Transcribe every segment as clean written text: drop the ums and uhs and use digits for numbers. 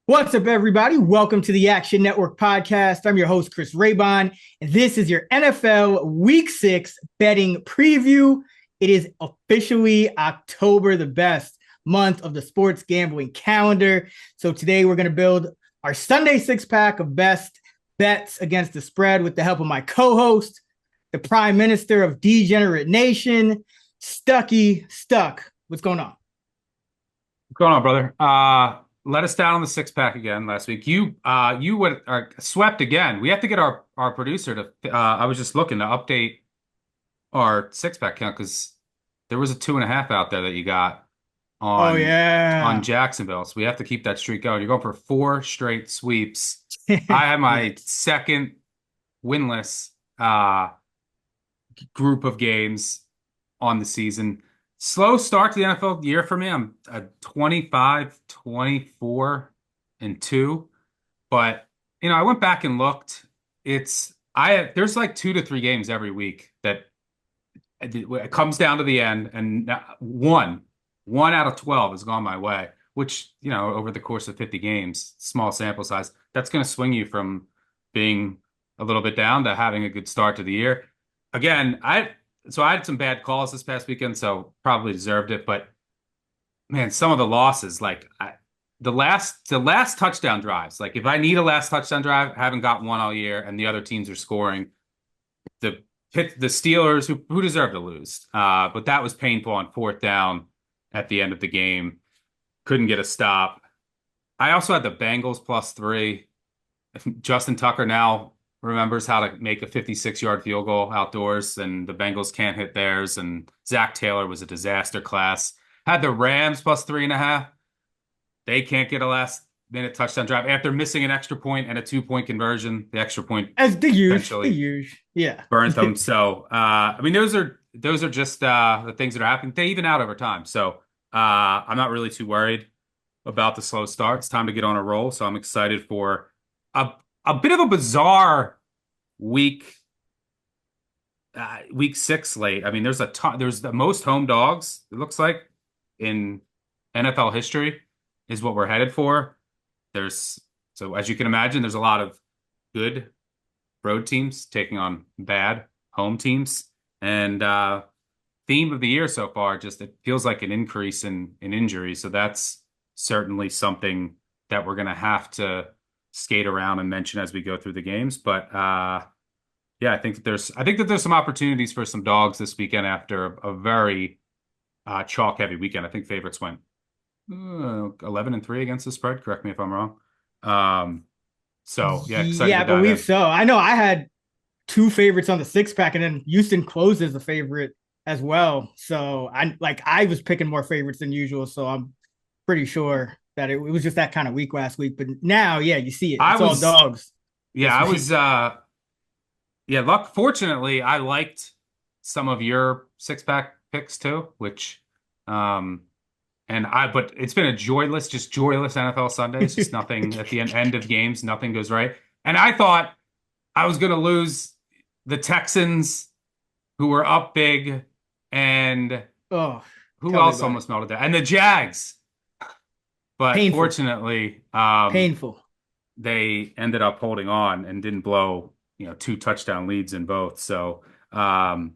What's up, everybody? Welcome to the Action Network podcast. I'm your host, Chris Raybon, and this is your NFL Week 6 betting preview. It is officially October, the best month of the sports gambling calendar. So today we're going to build our Sunday six-pack of best bets against the spread with the help of my co-host, the Prime Minister of Degenerate Nation, Stucky Stuck. What's going on? What's going on, brother? Let us down on the six pack again last week. You went swept again. We have to get our producer to. I was just looking to update our six pack count because there was a 2.5 out there that you got Oh, on yeah. Jacksonville. So we have to keep that streak going. You're going for four straight sweeps. I have Yeah. my second winless group of games on the season. Slow start to the NFL year for me. I'm 25, 24, and 2. But I went back and looked. There's like 2 to 3 games every week that it comes down to the end, and one out of 12 has gone my way, which, over the course of 50 games, small sample size, that's going to swing you from being a little bit down to having a good start to the year. Again, I had some bad calls this past weekend, so probably deserved it. But man, some of the losses, the last touchdown drives, like if I need a last touchdown drive, I haven't got one all year, and the other teams are scoring. The Steelers, who deserve to lose, but that was painful on fourth down at the end of the game. Couldn't get a stop. I also had the Bengals +3. Justin Tucker now remembers how to make a 56-yard field goal outdoors, and the Bengals can't hit theirs. And Zach Taylor was a disaster class. Had the Rams +3.5. They can't get a last-minute touchdown drive after missing an extra point and a 2-point conversion. The extra point As the essentially huge. Yeah. burnt them. So, those are just the things that are happening. They even out over time. So, I'm not really too worried about the slow start. It's time to get on a roll. So I'm excited for a a bit of a bizarre week week 6 slate. I mean, there's a ton, there's the most home dogs, it looks like, in NFL history is what we're headed for. There's so as you can imagine, there's a lot of good road teams taking on bad home teams. And theme of the year so far, just it feels like an increase in injuries. So that's certainly something that we're gonna have to skate around and mention as we go through the games. But yeah, I think that there's some opportunities for some dogs this weekend after a very chalk heavy weekend. I think favorites went 11-3 against the spread. Correct me if I'm wrong. So yeah, excited Yeah, to I dive believe in. so. I know I had two favorites on the six pack, and then Houston closed as a favorite as well. So I was picking more favorites than usual. So I'm pretty sure that it was just that kind of week last week. But now, yeah, you see it. I It's all was dogs yeah, this I week. was yeah, fortunately I liked some of your six pack picks too, which um but it's been a joyless NFL Sundays, just nothing at the end of games, nothing goes right. And I thought I was gonna lose the Texans, who were up big, and Oh, who tell me else about it. almost melted down? And the Jags. But Painful. fortunately, Painful. they ended up holding on and didn't blow, two touchdown leads in both. So, yeah,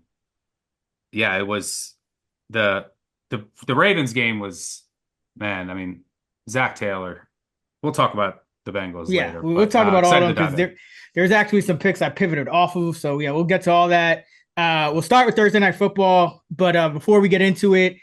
it was the the Ravens game was, man. I mean, Zach Taylor. We'll talk about the Bengals Yeah, later, we'll but talk about all of excited them to because dive in. there's actually some picks I pivoted off of. So yeah, we'll get to all that. We'll start with Thursday Night Football, but before we get into it,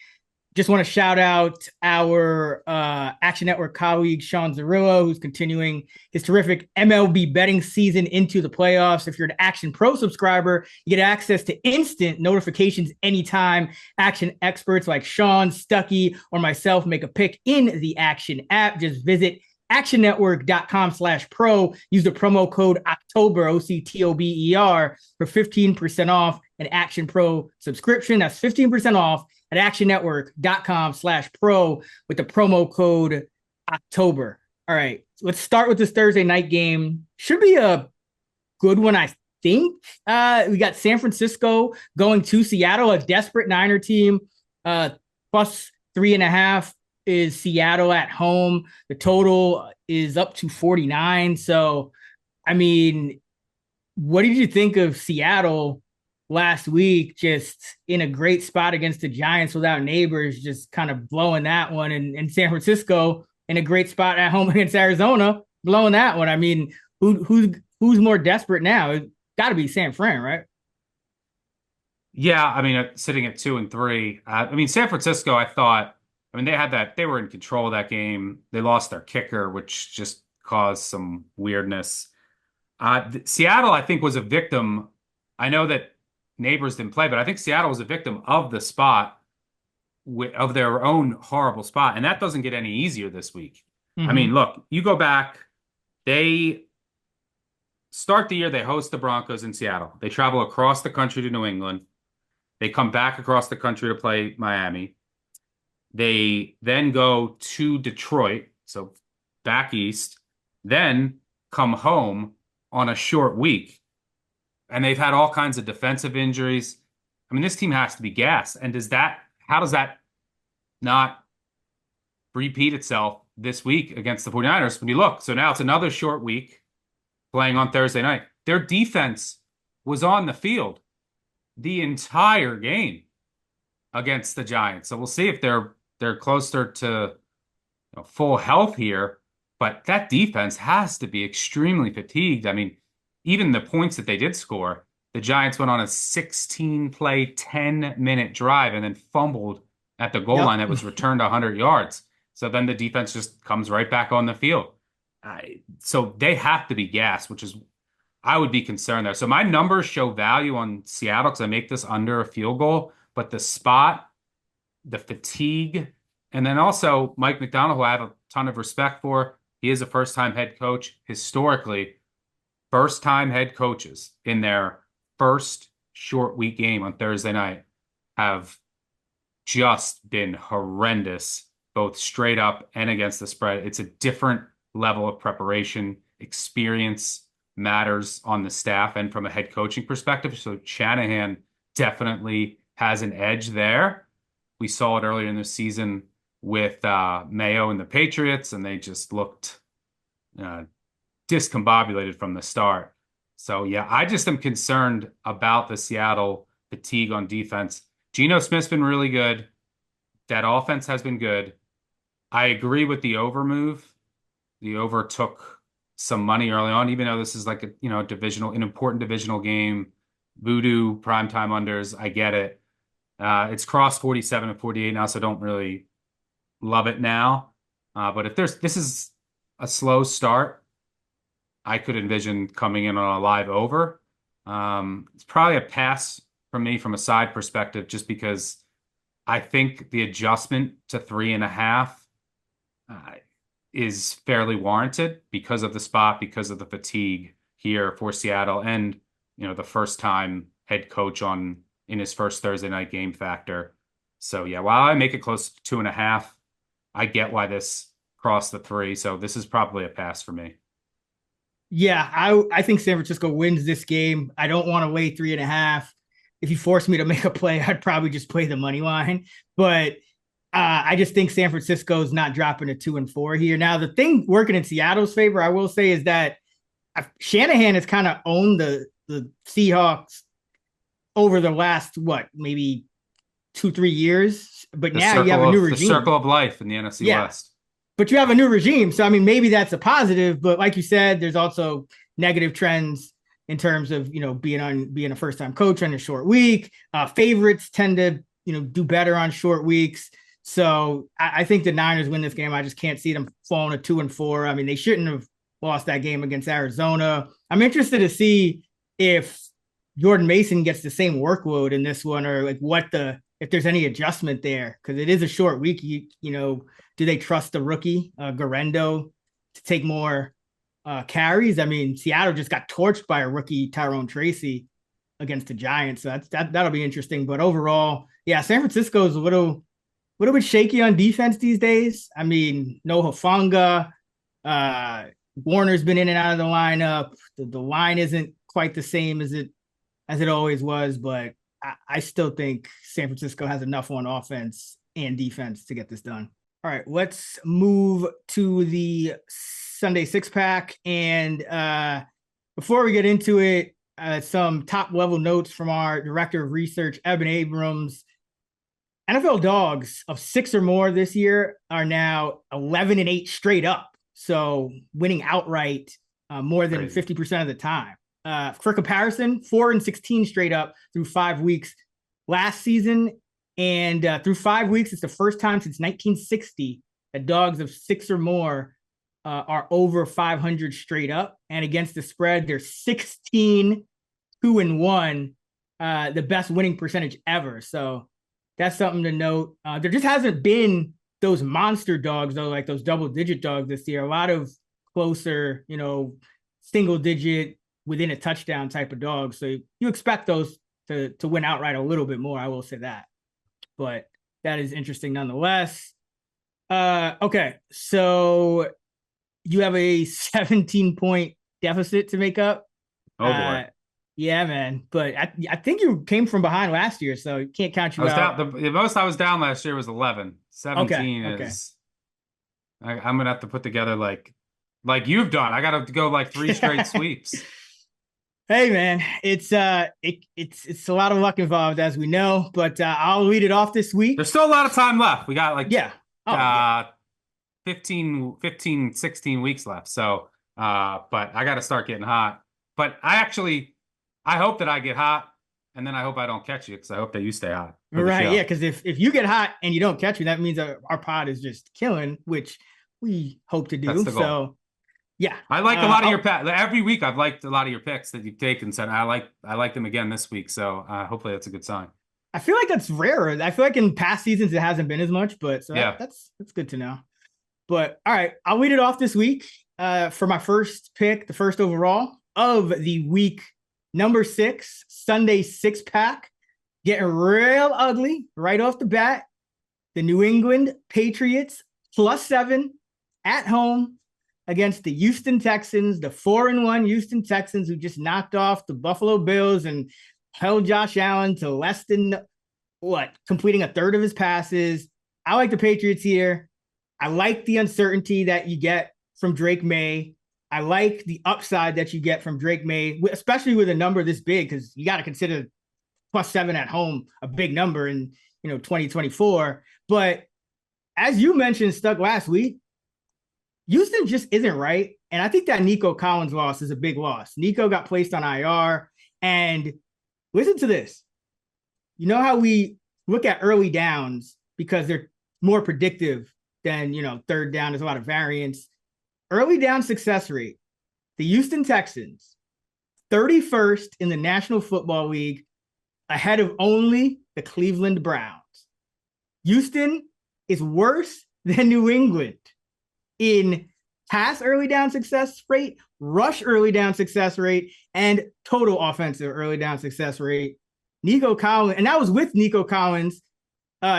just want to shout out our Action Network colleague, Sean Zerillo, who's continuing his terrific MLB betting season into the playoffs. If you're an Action Pro subscriber, you get access to instant notifications anytime Action experts like Sean, Stucky, or myself make a pick in the Action app. Just visit actionnetwork.com/pro. Use the promo code October, OCTOBER, for 15% off an Action Pro subscription. That's 15% off at actionnetwork.com/pro with the promo code October. All right, let's start with this Thursday night game. Should be a good one, I think. We got San Francisco going to Seattle, a desperate Niner team. Plus 3.5 is Seattle at home. The total is up to 49. So, I mean, what did you think of Seattle last week? Just in a great spot against the Giants without neighbors, just kind of blowing that one. And San Francisco in a great spot at home against Arizona, blowing that one. I mean, who's more desperate now? It's got to be San Fran, right? Yeah, I mean, sitting at 2-3. I mean, San Francisco, I thought, I mean, they were in control of that game. They lost their kicker, which just caused some weirdness. Seattle, I think, was a victim. I know that neighbors didn't play, but I think Seattle was a victim of the spot, of their own horrible spot. And that doesn't get any easier this week. I Mm-hmm. mean, look, you go back, they start the year, they host the Broncos in Seattle. They travel across the country to New England. They come back across the country to play Miami. They then go to Detroit, so back east, then come home on a short week. And they've had all kinds of defensive injuries. I mean, this team has to be gassed. And how does that not repeat itself this week against the 49ers? When you look, so now it's another short week playing on Thursday night. Their defense was on the field the entire game against the Giants. So we'll see if they're closer to full health here. But that defense has to be extremely fatigued. I mean, even the points that they did score, the Giants went on a 16-play, 10-minute drive and then fumbled at the goal line Yep. that was returned 100 yards. So then the defense just comes right back on the field. So they have to be gassed, which is I would be concerned there. So my numbers show value on Seattle because I make this under a field goal, but the spot, the fatigue, and then also Mike McDonald, who I have a ton of respect for, he is a first-time head coach. Historically, first-time head coaches in their first short week game on Thursday night have just been horrendous, both straight up and against the spread. It's a different level of preparation, experience matters on the staff and from a head coaching perspective. So Shanahan definitely has an edge there. We saw it earlier in the season with Mayo and the Patriots, and they just looked discombobulated from the start. So yeah, I just am concerned about the Seattle fatigue on defense. Geno Smith's been really good. That offense has been good. I agree with the over move. The over took some money early on, even though this is like an important divisional game. Voodoo, primetime unders, I get it. It's crossed 47 and 48 now, so don't really love it now. But if this is a slow start, I could envision coming in on a live over. It's probably a pass from me from a side perspective, just because I think the adjustment to 3.5 is fairly warranted because of the spot, because of the fatigue here for Seattle, and the first time head coach in his first Thursday night game factor. So yeah, while I make it close to 2.5, I get why this crossed the 3. So this is probably a pass for me. Yeah, I think San Francisco wins this game. I don't want to lay 3.5. If you force me to make a play, I'd probably just play the money line. But I just think San Francisco's not dropping to 2-4 here. Now, the thing working in Seattle's favor, I will say, is that Shanahan has kind of owned the Seahawks over the last, maybe 2-3 years. But now you have a new regime. The circle of life in the NFC West. But you have a new regime. So, I mean, maybe that's a positive. But like you said, there's also negative trends in terms of, being a first-time coach on a short week. Favorites tend to, do better on short weeks. So I think the Niners win this game. I just can't see them falling to 2-4. I mean, they shouldn't have lost that game against Arizona. I'm interested to see if Jordan Mason gets the same workload in this one, or if there's any adjustment there, because it is a short week. Do they trust the rookie Garendo to take more carries? I mean, Seattle just got torched by a rookie, Tyrone Tracy, against the Giants. So that'll be interesting. But overall, yeah, San Francisco is a little bit shaky on defense these days. I mean, no Hufanga. Warner's been in and out of the lineup. The line isn't quite the same as it always was, but I still think San Francisco has enough on offense and defense to get this done. All right, let's move to the Sunday six pack. And before we get into it, some top level notes from our director of research, Eben Abrams. NFL dogs of 6 or more this year are now 11-8 straight up. So winning outright more than 50% of the time. For comparison, 4-16 straight up through 5 weeks last season. And through 5 weeks, it's the first time since 1960 that dogs of 6 or more are over 500 straight up. And against the spread, they're 16-2-1, the best winning percentage ever. So that's something to note. There just hasn't been those monster dogs, though, like those double-digit dogs this year. A lot of closer, single-digit within a touchdown type of dogs. So you expect those to win outright a little bit more. I will say that. But that is interesting nonetheless. Okay, so you have a 17-point deficit to make up. Oh, boy. Yeah, man. But I think you came from behind last year, so you can't count you out. The most I was down last year was 11. 17 okay. is... I'm going to have to put together like you've done. I got to go like 3 straight sweeps. Hey, man, it's a lot of luck involved, as we know, but I'll lead it off this week. There's still a lot of time left. We got like 15, 16 weeks left. So, but I got to start getting hot. But I hope that I get hot, and then I hope I don't catch you because I hope that you stay hot. Right, yeah, because if you get hot and you don't catch me, that means our pod is just killing, which we hope to do. That's the goal. So, yeah. I like a lot of your picks. Every week I've liked a lot of your picks that you've taken, so I like them again this week. So hopefully that's a good sign. I feel like that's rarer. I feel like in past seasons it hasn't been as much, but that's good to know. But all right, I'll lead it off this week for my first pick, the first overall of the week, number 6, Sunday 6-pack. Getting real ugly right off the bat. The New England Patriots +7 at home against the Houston Texans, the 4-1 Houston Texans, who just knocked off the Buffalo Bills and held Josh Allen to less than completing a third of his passes. I like the Patriots here. I like the uncertainty that you get from Drake May. I like the upside that you get from Drake May, especially with a number this big, because you got to consider +7 at home a big number in 2024. But as you mentioned, Stuck, last week, Houston just isn't right. And I think that Nico Collins loss is a big loss. Nico got placed on IR. And listen to this. You know how we look at early downs because they're more predictive than, third down. There's a lot of variance. Early down success rate. The Houston Texans, 31st in the National Football League, ahead of only the Cleveland Browns. Houston is worse than New England in pass early down success rate, rush early down success rate, and total offensive early down success rate. Nico Collins, and that was with Nico Collins.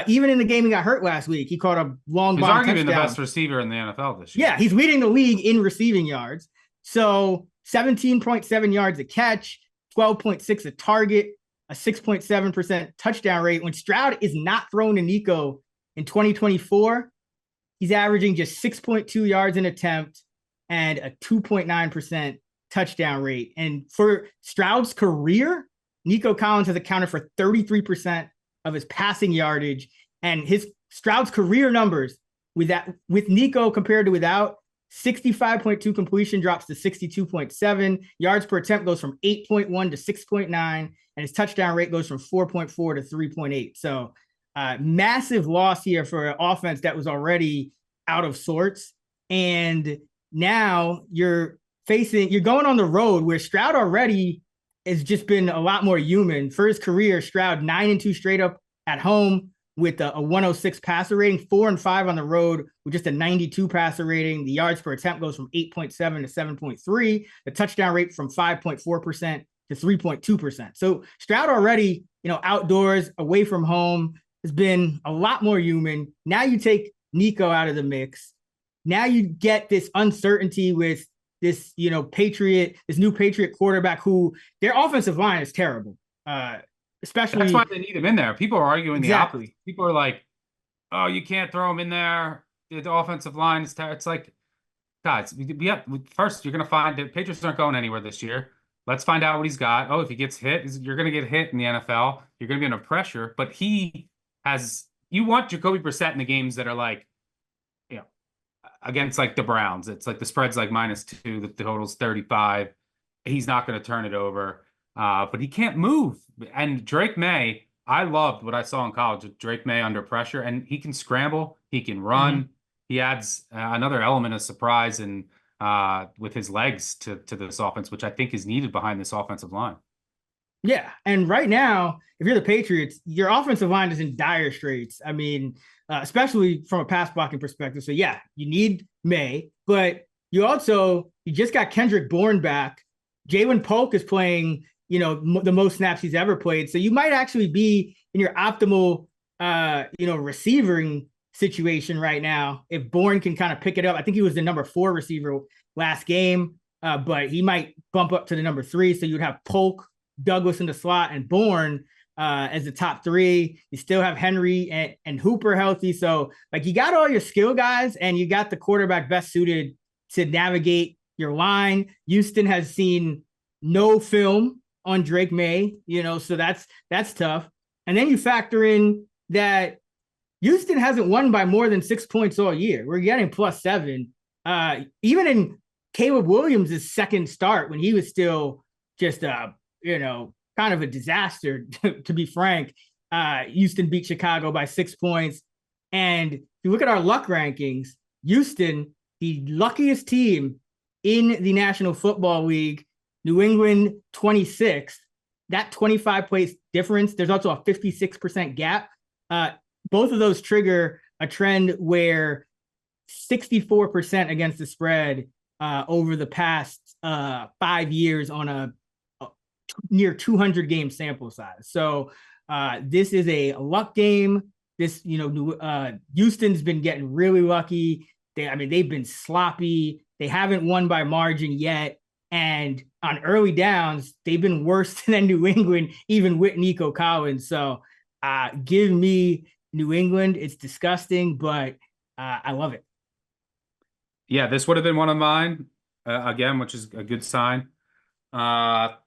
Even in the game he got hurt last week, he caught a long bomb touchdown. He's arguably the best receiver in the NFL this year. Yeah, he's leading the league in receiving yards. So 17.7 yards a catch, 12.6 a target, a 6.7% touchdown rate. When Stroud is not thrown to Nico in 2024, he's averaging just 6.2 yards an attempt and a 2.9% touchdown rate. And for Stroud's career, Nico Collins has accounted for 33% of his passing yardage, and Stroud's career numbers with Nico compared to without, 65.2 completion drops to 62.7, yards per attempt goes from 8.1 to 6.9, and his touchdown rate goes from 4.4 to 3.8. So massive loss here for an offense that was already out of sorts. And now you're going on the road where Stroud already has just been a lot more human. For his career, Stroud 9-2 straight up at home with a 106 passer rating, 4-5 on the road with just a 92 passer rating. The yards per attempt goes from 8.7 to 7.3. The touchdown rate from 5.4% to 3.2%. So Stroud already, outdoors, away from home, has been a lot more human. Now you take Nico out of the mix. Now you get this uncertainty with this, new Patriot quarterback who their offensive line is terrible. Especially that's why they need him in there. People are arguing the opposite. People are like, "Oh, you can't throw him in there. The offensive line is terrible." It's like guys, first you're going to find that Patriots aren't going anywhere this year. Let's find out what he's got. Oh, if he gets hit, you're going to get hit in the NFL. You're going to be under pressure, but you want Jacoby Brissett in the games that are like, you know, against like the Browns. It's like the spread's like -2, the total's 35. He's not going to turn it over. But he can't move. And Drake May, I loved what I saw in college with Drake May under pressure, and he can scramble, he can run. He adds another element of surprise and with his legs to this offense, which I think is needed behind this offensive line. Yeah, and right now, if you're the Patriots, your offensive line is in dire straits. I mean, especially from a pass blocking perspective. So yeah, you need May, but you just got Kendrick Bourne back. Jalen Polk is playing, the most snaps he's ever played. So you might actually be in your optimal, receiving situation right now if Bourne can kind of pick it up. I think he was the number 4 receiver last game, but he might bump up to the number 3. So you'd have Polk, Douglas in the slot, and Bourne as the top 3. You still have Henry and Hooper healthy. So like you got all your skill guys and you got the quarterback best suited to navigate your line. Houston has seen no film on Drake May, so that's tough. And then you factor in that Houston hasn't won by more than 6 points all year. We're getting +7. Even in Caleb Williams' second start when he was still just kind of a disaster, to be frank. Houston beat Chicago by 6 points. And if you look at our luck rankings, Houston, the luckiest team in the National Football League, New England 26th. That 25 place difference, there's also a 56% gap. Both of those trigger a trend where 64% against the spread over the past 5 years on a near 200 game sample size. So this is a luck game. Houston's been getting really lucky. They've been sloppy. They haven't won by margin yet. And on early downs, they've been worse than New England, even with Nico Collins. So give me New England. It's disgusting, but I love it. Yeah, this would have been one of mine again, which is a good sign. To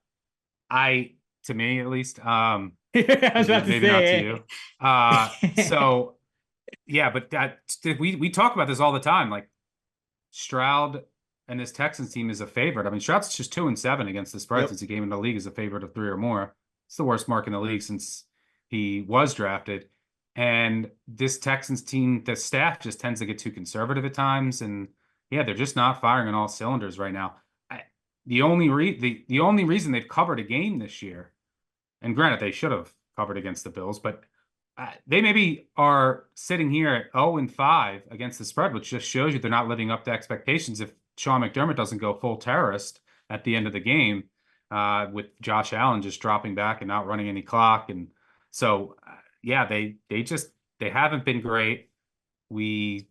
me at least, I was about maybe to not say to you. So yeah, but we talk about this all the time. Like Stroud and this Texans team is a favorite. I mean, Stroud's just 2-7 against the spread since he came in the league as a favorite of 3 or more. It's the worst mark in the league since he was drafted. And this Texans team, the staff just tends to get too conservative at times, and yeah, they're just not firing on all cylinders right now. The only reason they've covered a game this year, and granted they should have covered against the Bills, but they maybe are sitting here at 0-5 against the spread, which just shows you they're not living up to expectations. If Sean McDermott doesn't go full terrorist at the end of the game, with Josh Allen just dropping back and not running any clock, and so yeah, they haven't been great. We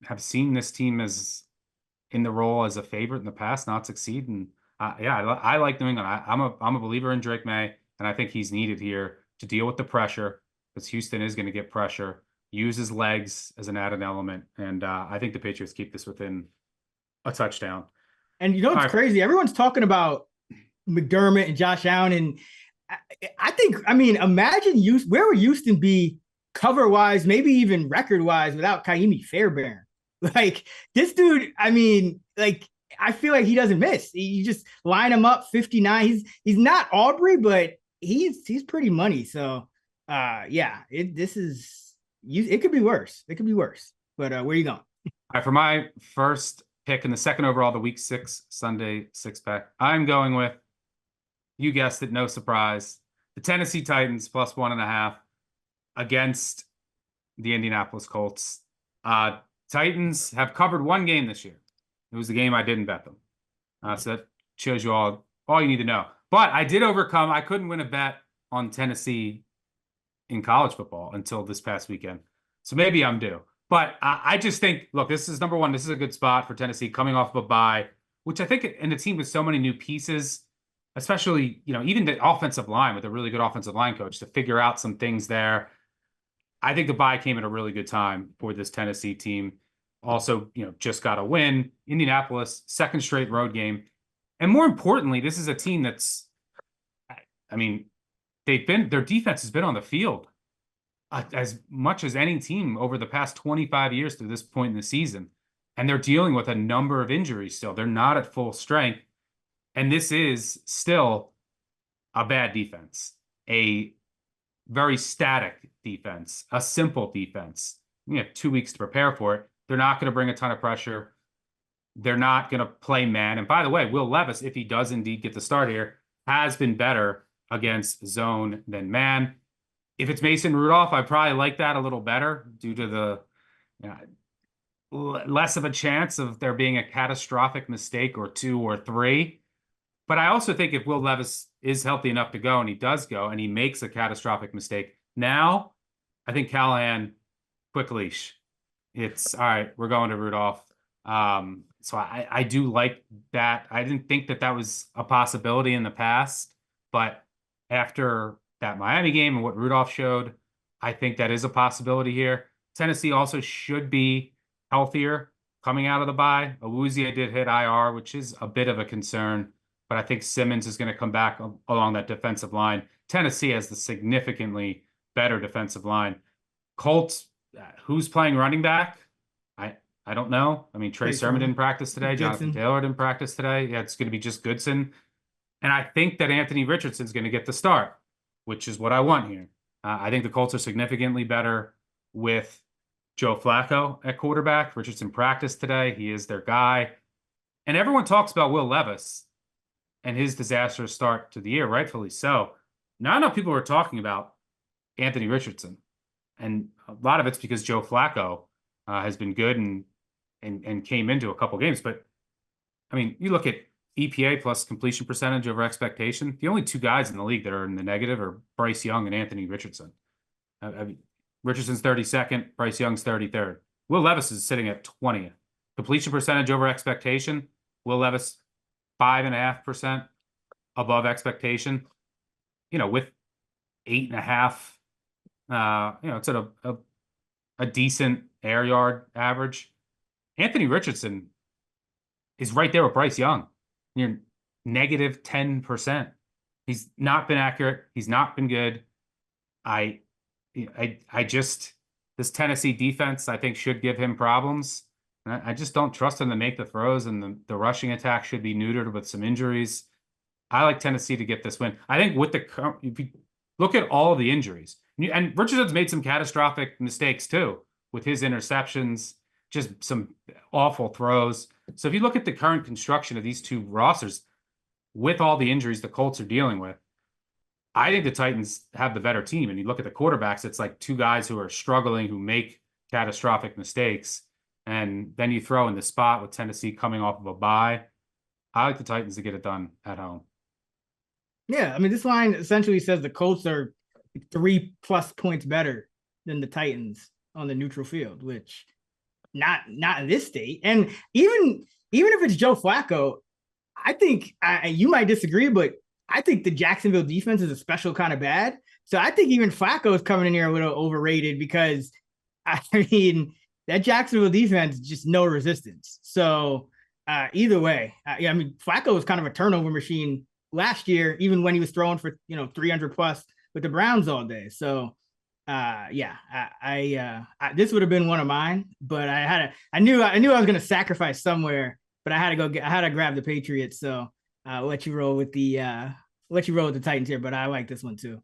have seen this team as in the role as a favorite in the past, not succeed. And I like New England. I'm a believer in Drake May, and I think he's needed here to deal with the pressure because Houston is going to get pressure. Use his legs as an added element, and I think the Patriots keep this within a touchdown. And it's crazy. Everyone's talking about McDermott and Josh Allen, and imagine where would Houston be cover wise, maybe even record wise, without Kaimi Fairbairn. Like this dude, I feel like he doesn't miss. You just line him up 59. He's not Aubrey, but he's pretty money. So it could be worse. It could be worse. But where are you going? All right, for my first pick in the second overall, the Week 6 Sunday 6-pack, I'm going with, you guessed it, no surprise, the Tennessee Titans +1.5 against the Indianapolis Colts. Titans have covered one game this year. It was the game I didn't bet them. So that shows you all you need to know. But I did overcome. I couldn't win a bet on Tennessee in college football until this past weekend. So maybe I'm due. But I just think, look, this is number one. This is a good spot for Tennessee coming off of a bye, which I think in a team with so many new pieces, especially, even the offensive line with a really good offensive line coach to figure out some things there. I think the bye came at a really good time for this Tennessee team. also, just got a win. Indianapolis, second straight road game. And more importantly, this is a team that's, I mean, their defense has been on the field as much as any team over the past 25 years to this point in the season. And they're dealing with a number of injuries still. They're not at full strength. And this is still a bad defense, a very static defense, a simple defense. You have 2 weeks to prepare for it. They're not going to bring a ton of pressure. They're not going to play man. And by the way, Will Levis, if he does indeed get the start here, has been better against zone than man. If it's Mason Rudolph, I probably like that a little better due to the less of a chance of there being a catastrophic mistake or 2 or 3. But I also think if Will Levis is healthy enough to go, and he does go, and he makes a catastrophic mistake, now I think Callahan, quick leash. It's all right, we're going to Rudolph. So I do like that. I didn't think that was a possibility in the past, but after that Miami game and what Rudolph showed, I think that is a possibility here. Tennessee also should be healthier coming out of the bye. Awuzie did hit IR, which is a bit of a concern, but I think Simmons is going to come back along that defensive line. Tennessee has the significantly better defensive line. Colts, who's playing running back? I don't know. I mean, Trey Sermon didn't practice today. Jonathan Taylor didn't practice today. Yeah, it's going to be just Goodson. And I think that Anthony Richardson's going to get the start, which is what I want here. I think the Colts are significantly better with Joe Flacco at quarterback. Richardson practiced today. He is their guy. And everyone talks about Will Levis and his disastrous start to the year, rightfully so. Not enough people are talking about Anthony Richardson. And a lot of it's because Joe Flacco has been good and came into a couple games. But, I mean, you look at EPA plus completion percentage over expectation. The only 2 guys in the league that are in the negative are Bryce Young and Anthony Richardson. I mean, Richardson's 32nd, Bryce Young's 33rd. Will Levis is sitting at 20th. Completion percentage over expectation, Will Levis 5.5% above expectation. With 8.5, it's at a decent air yard average. Anthony Richardson is right there with Bryce Young. You're negative 10%. He's not been accurate. He's not been good. I just, this Tennessee defense, I think, should give him problems. I just don't trust him to make the throws, and the rushing attack should be neutered with some injuries. I like Tennessee to get this win. I think if you look at all of the injuries, and Richardson's made some catastrophic mistakes too with his interceptions, just some awful throws. So if you look at the current construction of these 2 rosters, with all the injuries the Colts are dealing with, I think the Titans have the better team. And you look at the quarterbacks, it's like 2 guys who are struggling, who make catastrophic mistakes. And then you throw in the spot with Tennessee coming off of a bye. I like the Titans to get it done at home. Yeah, I mean, this line essentially says the Colts are 3+ points better than the Titans on the neutral field, which not in this state. And even if it's Joe Flacco, I think you might disagree, but I think the Jacksonville defense is a special kind of bad. So I think even Flacco is coming in here a little overrated because, I mean, that Jacksonville defense, just no resistance. So either way, I mean, Flacco was kind of a turnover machine last year, even when he was throwing for 300 plus with the Browns all day. So this would have been one of mine, but I knew I was going to sacrifice somewhere, but I had to grab the Patriots. So I'll let you roll with the Titans here, but I like this one too.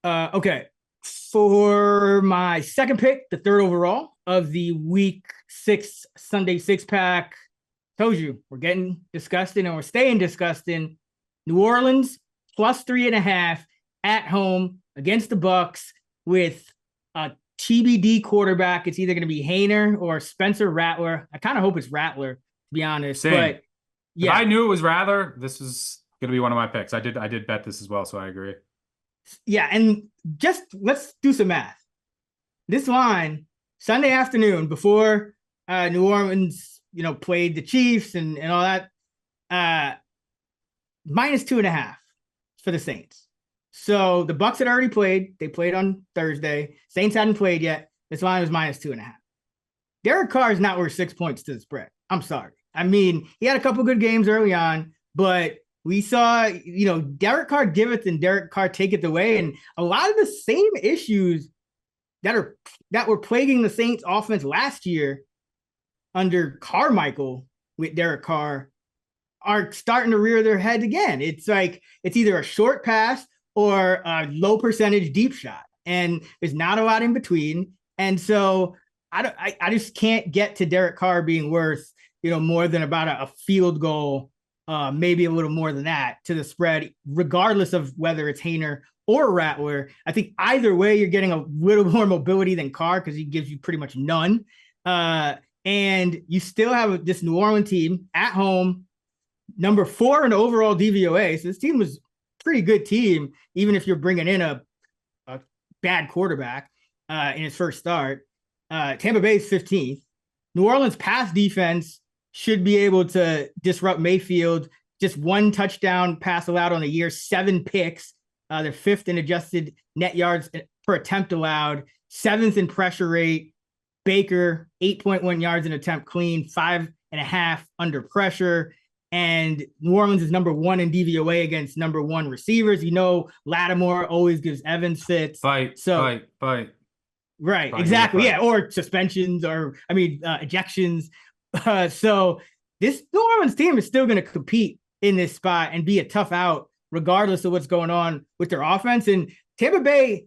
Okay. For my second pick, the 3rd overall of the week 6 Sunday 6-pack, told you we're getting disgusting and we're staying disgusting. New Orleans plus 3.5 at home against the Bucs with a TBD quarterback. It's either going to be Haener or Spencer Rattler. I kind of hope it's Rattler, to be honest. Same. But yeah, if I knew it was Rattler, this was going to be one of my picks. I did bet this as well, so I agree. Yeah, and just let's do some math. This line, Sunday afternoon, before New Orleans, played the Chiefs and all that, minus 2.5 for the Saints. So the Bucs had already played. They played on Thursday. Saints hadn't played yet. This line was minus 2.5. Derek Carr is not worth 6 points to the spread. I'm sorry. I mean, he had a couple good games early on, but we saw, Derek Carr giveth and Derek Carr taketh away. And a lot of the same issues that were plaguing the Saints offense last year under Carmichael with Derek Carr are starting to rear their head again. It's like it's either a short pass or a low percentage deep shot, and there's not a lot in between. And so I just can't get to Derek Carr being worth more than about a field goal, maybe a little more than that to the spread, regardless of whether it's Haener or Rattler. I think either way, you're getting a little more mobility than Carr because he gives you pretty much none. And you still have this New Orleans team at home, number 4 in overall DVOA. So this team was a pretty good team, even if you're bringing in a bad quarterback in his first start. Tampa Bay is 15th. New Orleans pass defense should be able to disrupt Mayfield. Just 1 touchdown pass allowed on the year, 7 picks. They're 5th in adjusted net yards per attempt allowed, 7th in pressure rate. Baker, 8.1 yards an attempt clean, 5.5 under pressure. And New Orleans is number 1 in DVOA against number 1 receivers. Lattimore always gives Evans fits. Fight. Right, exactly. Yeah, or suspensions or, ejections. So this New Orleans team is still going to compete in this spot and be a tough out regardless of what's going on with their offense. And Tampa Bay,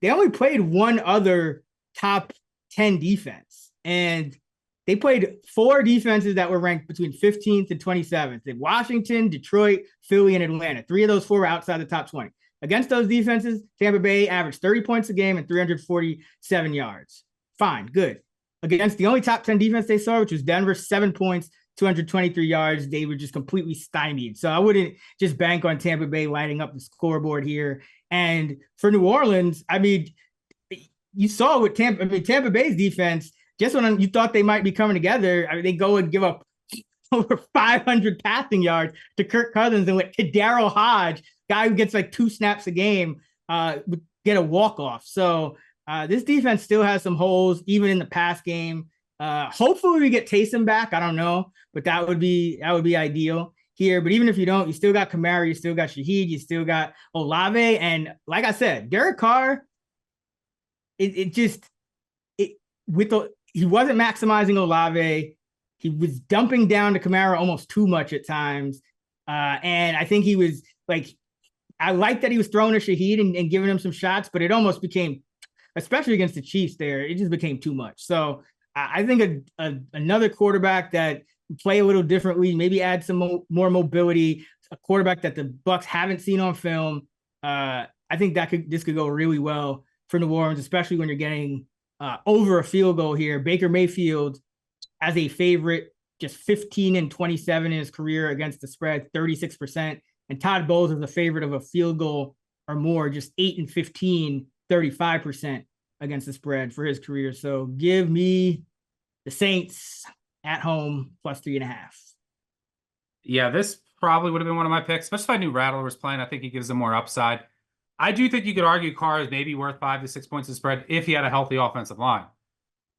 they only played one other top 10 defense, and they played 4 defenses that were ranked between 15th and 27th. In Washington, Detroit, Philly, and Atlanta. 3 of those 4 were outside the top 20. Against those defenses, Tampa Bay averaged 30 points a game and 347 yards. Fine, good. Against the only top 10 defense they saw, which was Denver, 7 points, 223 yards. They were just completely stymied. So I wouldn't just bank on Tampa Bay lighting up the scoreboard here. And for New Orleans, you saw with Tampa Bay's defense, just when you thought they might be coming together, they go and give up over 500 passing yards to Kirk Cousins, and with Daryl Hodge, guy who gets like 2 snaps a game, get a walk-off. So this defense still has some holes, even in the pass game. Hopefully we get Taysom back. I don't know, but that would be ideal here. But even if you don't, you still got Kamara, you still got Shaheed, you still got Olave. And like I said, Derek Carr, he wasn't maximizing Olave. He was dumping down to Kamara almost too much at times. And I think he was like, I like that he was throwing to Shaheed and giving him some shots, but it almost became, especially against the Chiefs there, it just became too much. So I think another quarterback that play a little differently, maybe add some more mobility, a quarterback that the Bucs haven't seen on film. I think this could go really well for New Orleans, especially when you're getting over a field goal here. Baker Mayfield as a favorite, just 15-27 in his career against the spread, 36%. And Todd Bowles is a favorite of a field goal or more, just 8-15, 35% against the spread for his career. So give me the Saints at home plus 3.5. Yeah, this probably would have been one of my picks, especially if I knew Rattler was playing. I think he gives them more upside. I do think you could argue Carr is maybe worth 5 to 6 points of spread if he had a healthy offensive line.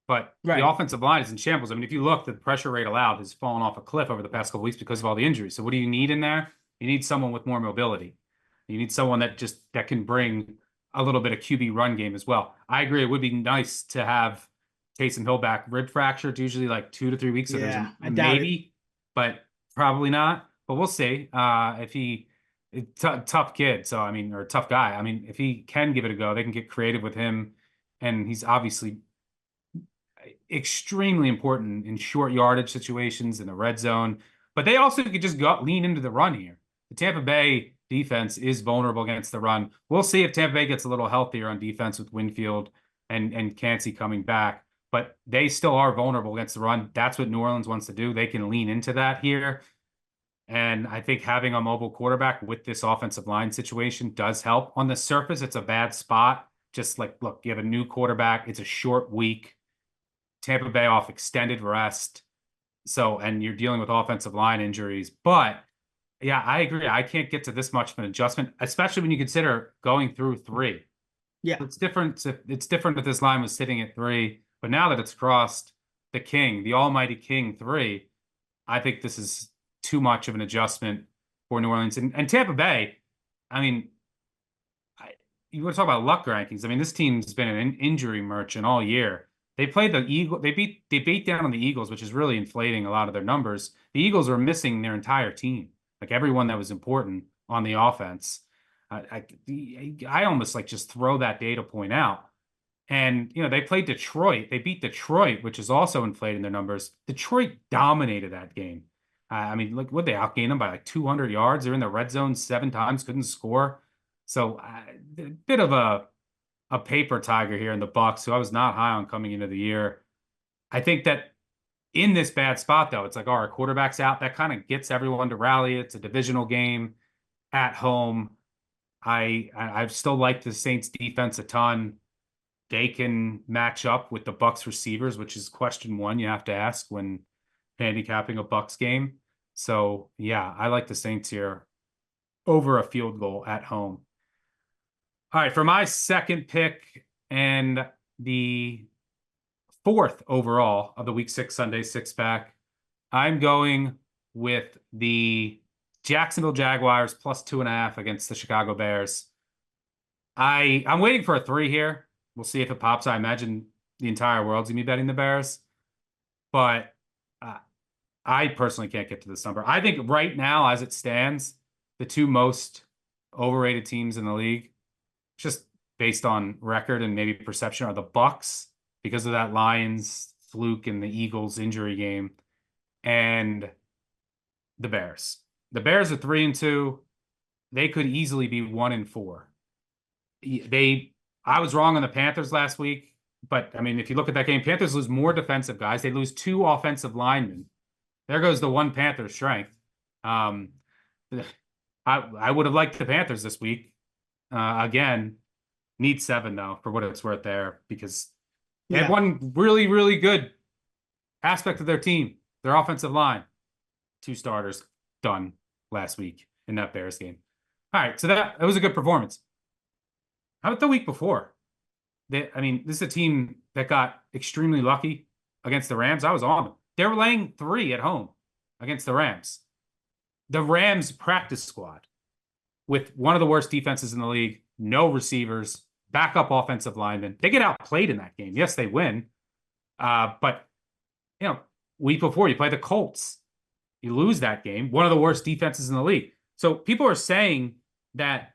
But the offensive line is in shambles. I mean, if you look, the pressure rate allowed has fallen off a cliff over the past couple of weeks because of all the injuries. So what do you need in there? You need someone with more mobility. You need someone that can bring a little bit of QB run game as well. I agree. It would be nice to have Taysom Hill back. Rib fracture, it's usually like 2 to 3 weeks. So there's a maybe, but probably not. But we'll see. If he tough kid. So, or tough guy. If he can give it a go, they can get creative with him. And he's obviously extremely important in short yardage situations in the red zone. But they also could just lean into the run here. The Tampa Bay defense is vulnerable against the run. We'll see if Tampa Bay gets a little healthier on defense with Winfield and Kancey coming back. But they still are vulnerable against the run. That's what New Orleans wants to do. They can lean into that here. And I think having a mobile quarterback with this offensive line situation does help. On the surface, it's a bad spot. Just like, look, you have a new quarterback. It's a short week. Tampa Bay off extended rest. So, and you're dealing with offensive line injuries. But yeah, I agree. I can't get to this much of an adjustment, especially when you consider going through 3. Yeah. It's different if this line was sitting at 3, but now that it's crossed, the king, the almighty king 3, I think this is too much of an adjustment for New Orleans. And Tampa Bay, I mean, you want to talk about luck rankings. I mean, this team's been an injury merchant all year. They played the Eagle. They beat down on the Eagles, which is really inflating a lot of their numbers. The Eagles are missing their entire team, like everyone that was important on the offense. I almost like just throw that data point out. And they played Detroit. They beat Detroit, which is also inflating their numbers. Detroit dominated that game. I mean, look, what they outgained them by like 200 yards. They're in the red zone 7 times, couldn't score. So a bit of a paper tiger here in the Bucs, who I was not high on coming into the year. I think that in this bad spot, though, it's like, our quarterback's out. That kind of gets everyone to rally. It's a divisional game at home. I still like the Saints defense a ton. They can match up with the Bucs receivers, which is question one you have to ask when handicapping a Bucs game. So yeah, I like the Saints here over a field goal at home. All right, for my second pick and the fourth overall of the Week 6 Sunday six-pack, I'm going with the Jacksonville Jaguars plus 2.5 against the Chicago Bears. I'm waiting for a 3 here. We'll see if it pops. I imagine the entire world's gonna be betting the Bears, but I personally can't get to this number. I think right now, as it stands, the two most overrated teams in the league, just based on record and maybe perception, are the Bucs because of that Lions fluke and the Eagles injury game, and the Bears. The Bears are 3-2. They could easily be 1-4. I was wrong on the Panthers last week, but I mean, if you look at that game, Panthers lose more defensive guys. They lose 2 offensive linemen. There goes the one Panther strength. I would have liked the Panthers this week. Again, need 7 though, for what it's worth there, because they had one really, really good aspect of their team, their offensive line. 2 starters done last week in that Bears game. All right, so that was a good performance. How about the week before? This is a team that got extremely lucky against the Rams. I was on them. They were laying 3 at home against the Rams. The Rams practice squad with one of the worst defenses in the league, no receivers, backup offensive linemen. They get outplayed in that game. Yes, they win. But week before you play the Colts, you lose that game. One of the worst defenses in the league. So people are saying that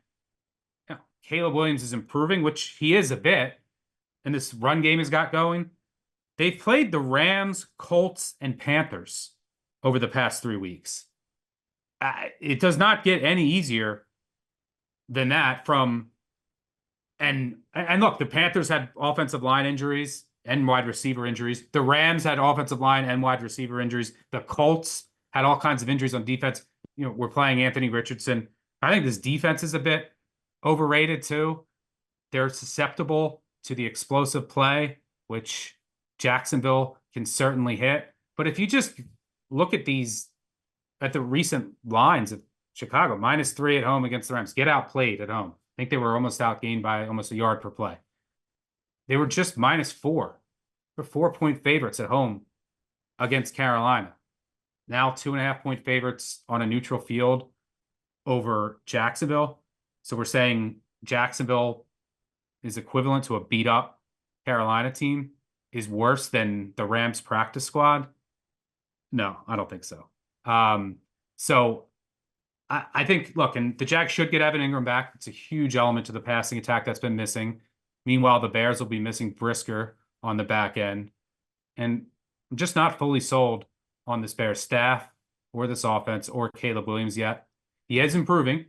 Caleb Williams is improving, which he is a bit, and this run game has got going. They've played the Rams, Colts, and Panthers over the past 3 weeks. It does not get any easier than that and look, the Panthers had offensive line injuries and wide receiver injuries. The Rams had offensive line and wide receiver injuries. The Colts had all kinds of injuries on defense. We're playing Anthony Richardson. I think this defense is a bit overrated too. They're susceptible to the explosive play, which Jacksonville can certainly hit. But if you just look at the recent lines of Chicago, -3 at home against the Rams, get outplayed at home. I think they were almost outgained by almost a yard per play. They were just -4. They're 4-point favorites at home against Carolina. Now 2.5-point favorites on a neutral field over Jacksonville. So we're saying Jacksonville is equivalent to a beat-up Carolina team, is worse than the Rams practice squad? No, I don't think so. So I think, look, and the Jags should get Evan Ingram back. It's a huge element to the passing attack that's been missing. Meanwhile, the Bears will be missing Brisker on the back end. And I'm just not fully sold on this Bears staff or this offense or Caleb Williams yet. He is improving,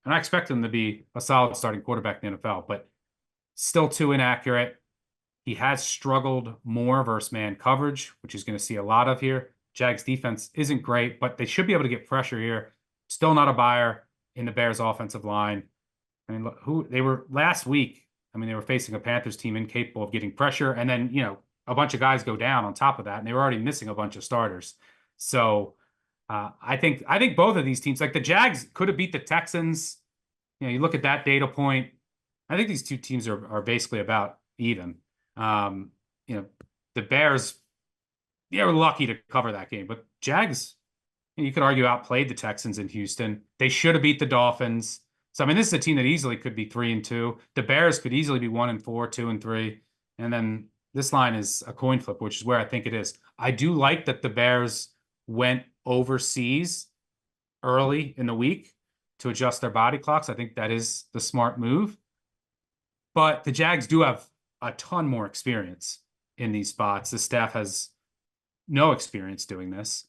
and I expect him to be a solid starting quarterback in the NFL, but still too inaccurate. He has struggled more versus man coverage, which he's going to see a lot of here. Jags defense isn't great, but they should be able to get pressure here. Still not a buyer in the Bears offensive line. I mean, who they were last week. I mean, they were facing a Panthers team incapable of getting pressure. And then, a bunch of guys go down on top of that, and they were already missing a bunch of starters. So I think both of these teams, like the Jags could have beat the Texans. You look at that data point. I think these two teams are basically about even. The Bears they were lucky to cover that game. But Jags, you could argue, outplayed the Texans in Houston. They should have beat the Dolphins. So I mean, this is a team that easily could be 3-2. The Bears could easily be 1-4, 2-3, and then this line is a coin flip, which is where I think it is. I do like that the Bears went overseas early in the week to adjust their body clocks. I think that is the smart move. But the Jags do have a ton more experience in these spots. The staff has no experience doing this.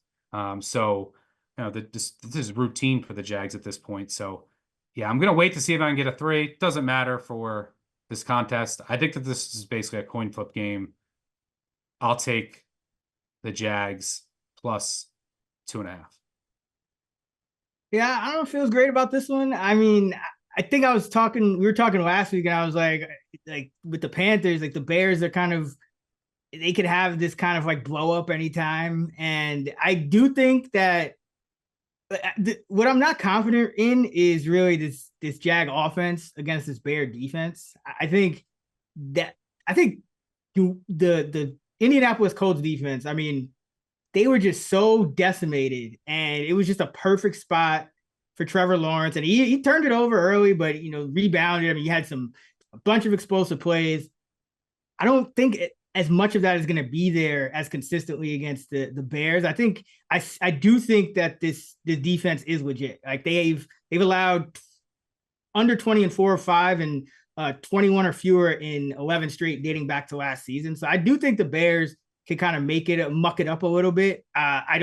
So, this is routine for the Jags at this point. So, yeah, I'm going to wait to see if I can get a 3. Doesn't matter for this contest. I think that this is basically a coin flip game. I'll take the Jags plus 2.5. Yeah, I don't know, feels great about this one. I mean, I think we were talking last week, and I was like with the Panthers, like the Bears are they could have this kind of like blow up anytime. And I do think that what I'm not confident in is really this Jag offense against this Bear defense. I think the Indianapolis Colts defense, I mean, they were just so decimated, and it was just a perfect spot for Trevor Lawrence. And he turned it over early, but rebounded. I mean, he had a bunch of explosive plays. I don't think as much of that is going to be there as consistently against the Bears. I think I do think that the defense is legit. Like they've allowed under 20 in 4 or 5 and 21 or fewer in 11 straight dating back to last season. So I do think the Bears can kind of muck it up a little bit. I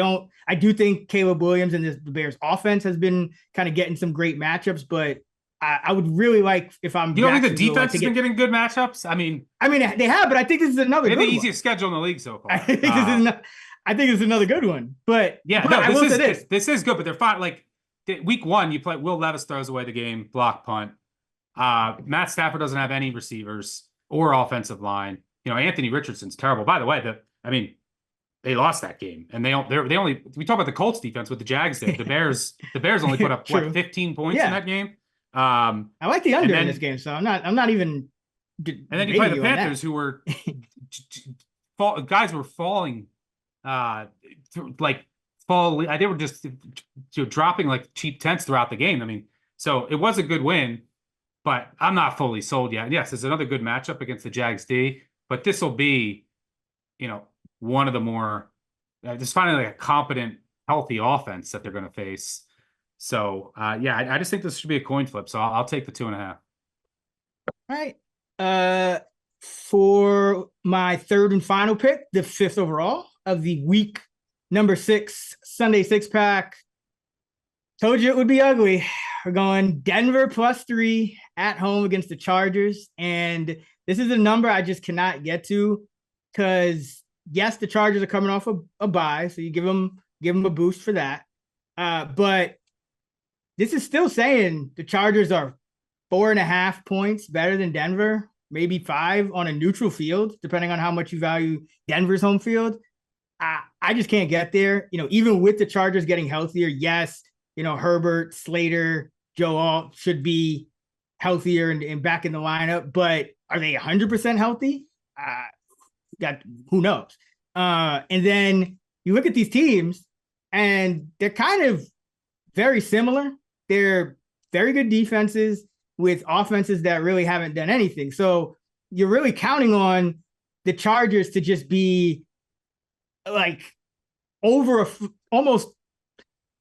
do think Caleb Williams and the Bears offense has been kind of getting some great matchups, but I would really like if I'm. You don't think the defense has been getting good matchups? I mean, they have, but I think this is another. They have the easiest schedule in the league so far. I think this is another good one. But yeah, but no, this is good. But they're fine. Like week 1, you play. Will Levis throws away the game, block punt. Matt Stafford doesn't have any receivers or offensive line. Anthony Richardson's terrible. By the way, they lost that game, and they only. We talk about the Colts defense with the Jags did. The Bears only put up 15 points in that game. I like the under in this game, so I'm not even. And then you play the Panthers, who were guys were falling, they were just dropping like cheap tents throughout the game. I mean, so it was a good win, but I'm not fully sold yet. And yes, it's another good matchup against the Jags D, but this will be, one of the more just finally like a competent, healthy offense that they're going to face. So, I just think this should be a coin flip. So I'll take the 2.5. All right. For my third and final pick, the 5th overall of the week number 6 Sunday 6-pack. Told you it would be ugly. We're going Denver plus 3 at home against the Chargers. And this is a number I just cannot get to because, yes, the Chargers are coming off a bye. So you give them a boost for that. But this is still saying the Chargers are 4.5 points better than Denver, maybe 5 on a neutral field, depending on how much you value Denver's home field. I just can't get there. Even with the Chargers getting healthier, yes, Herbert, Slater, Joe Alt should be healthier and back in the lineup, but are they 100% healthy? Who knows? And then you look at these teams, and they're kind of very similar. They're very good defenses with offenses that really haven't done anything. So you're really counting on the Chargers to just be like over almost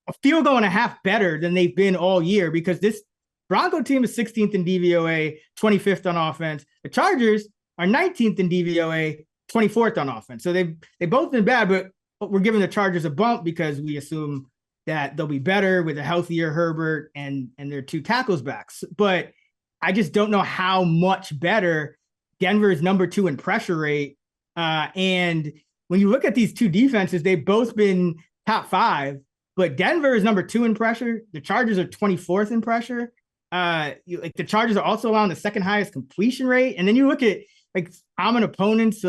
a field goal and a half better than they've been all year, because this Bronco team is 16th in DVOA, 25th on offense. The Chargers are 19th in DVOA, 24th on offense. So they've both been bad, but we're giving the Chargers a bump because we assume that they'll be better with a healthier Herbert and their 2 tackles backs. But I just don't know how much better Denver is number 2 in pressure rate. And when you look at these 2 defenses, they've both been top 5, but Denver is number 2 in pressure. The Chargers are 24th in pressure. The Chargers are also allowing the 2nd highest completion rate. And then you look at like common opponents,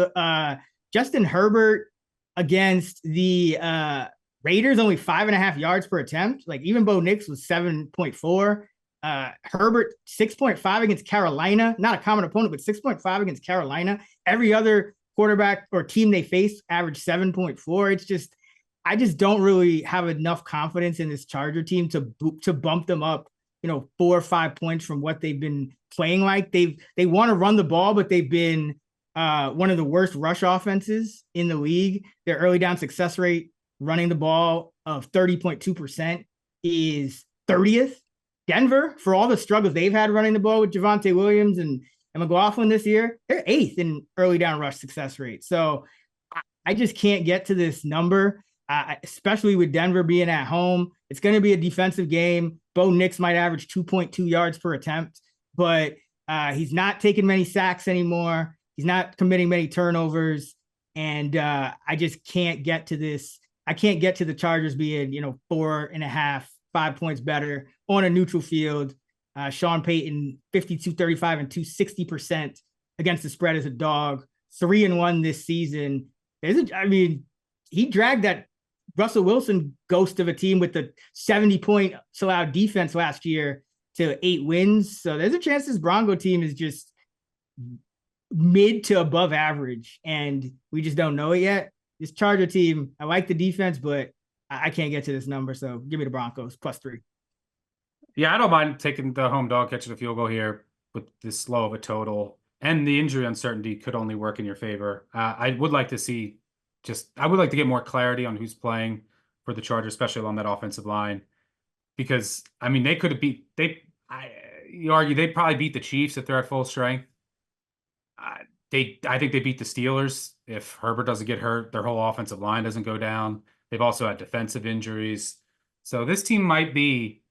Justin Herbert against the Raiders, only 5.5 yards per attempt. Like even Bo Nix was 7.4. Herbert 6.5 against Carolina, not a common opponent, but 6.5 against Carolina. Every other quarterback or team they face averaged 7.4. It's just, I just don't really have enough confidence in this Charger team to bump them up, 4 or 5 points from what they've been playing like. They want to run the ball, but they've been one of the worst rush offenses in the league. Their early down success rate running the ball of 30.2% is 30th. Denver, for all the struggles they've had running the ball with Javonte Williams and McLaughlin this year, they're 8th in early down rush success rate. So I just can't get to this number, especially with Denver being at home. It's going to be a defensive game. Bo Nix might average 2.2 yards per attempt, but he's not taking many sacks anymore. He's not committing many turnovers. And I just can't get to this. I can't get to the Chargers being, 4.5, 5 points better on a neutral field. Sean Payton, 52-35 and 260% against the spread as a dog, 3-1 this season. He dragged that Russell Wilson ghost of a team with the 70-point allowed defense last year to 8 wins. So there's a chance this Bronco team is just mid to above average, and we just don't know it yet. This Charger team, I like the defense, but I can't get to this number. So give me the Broncos +3. Yeah, I don't mind taking the home dog, catching a field goal here with this low of a total. And the injury uncertainty could only work in your favor. I would like to see I would like to get more clarity on who's playing for the Chargers, especially along that offensive line. Because, they could have you argue they probably beat the Chiefs if they're at full strength. I think they beat the Steelers. If Herbert doesn't get hurt, their whole offensive line doesn't go down. They've also had defensive injuries. So this team might be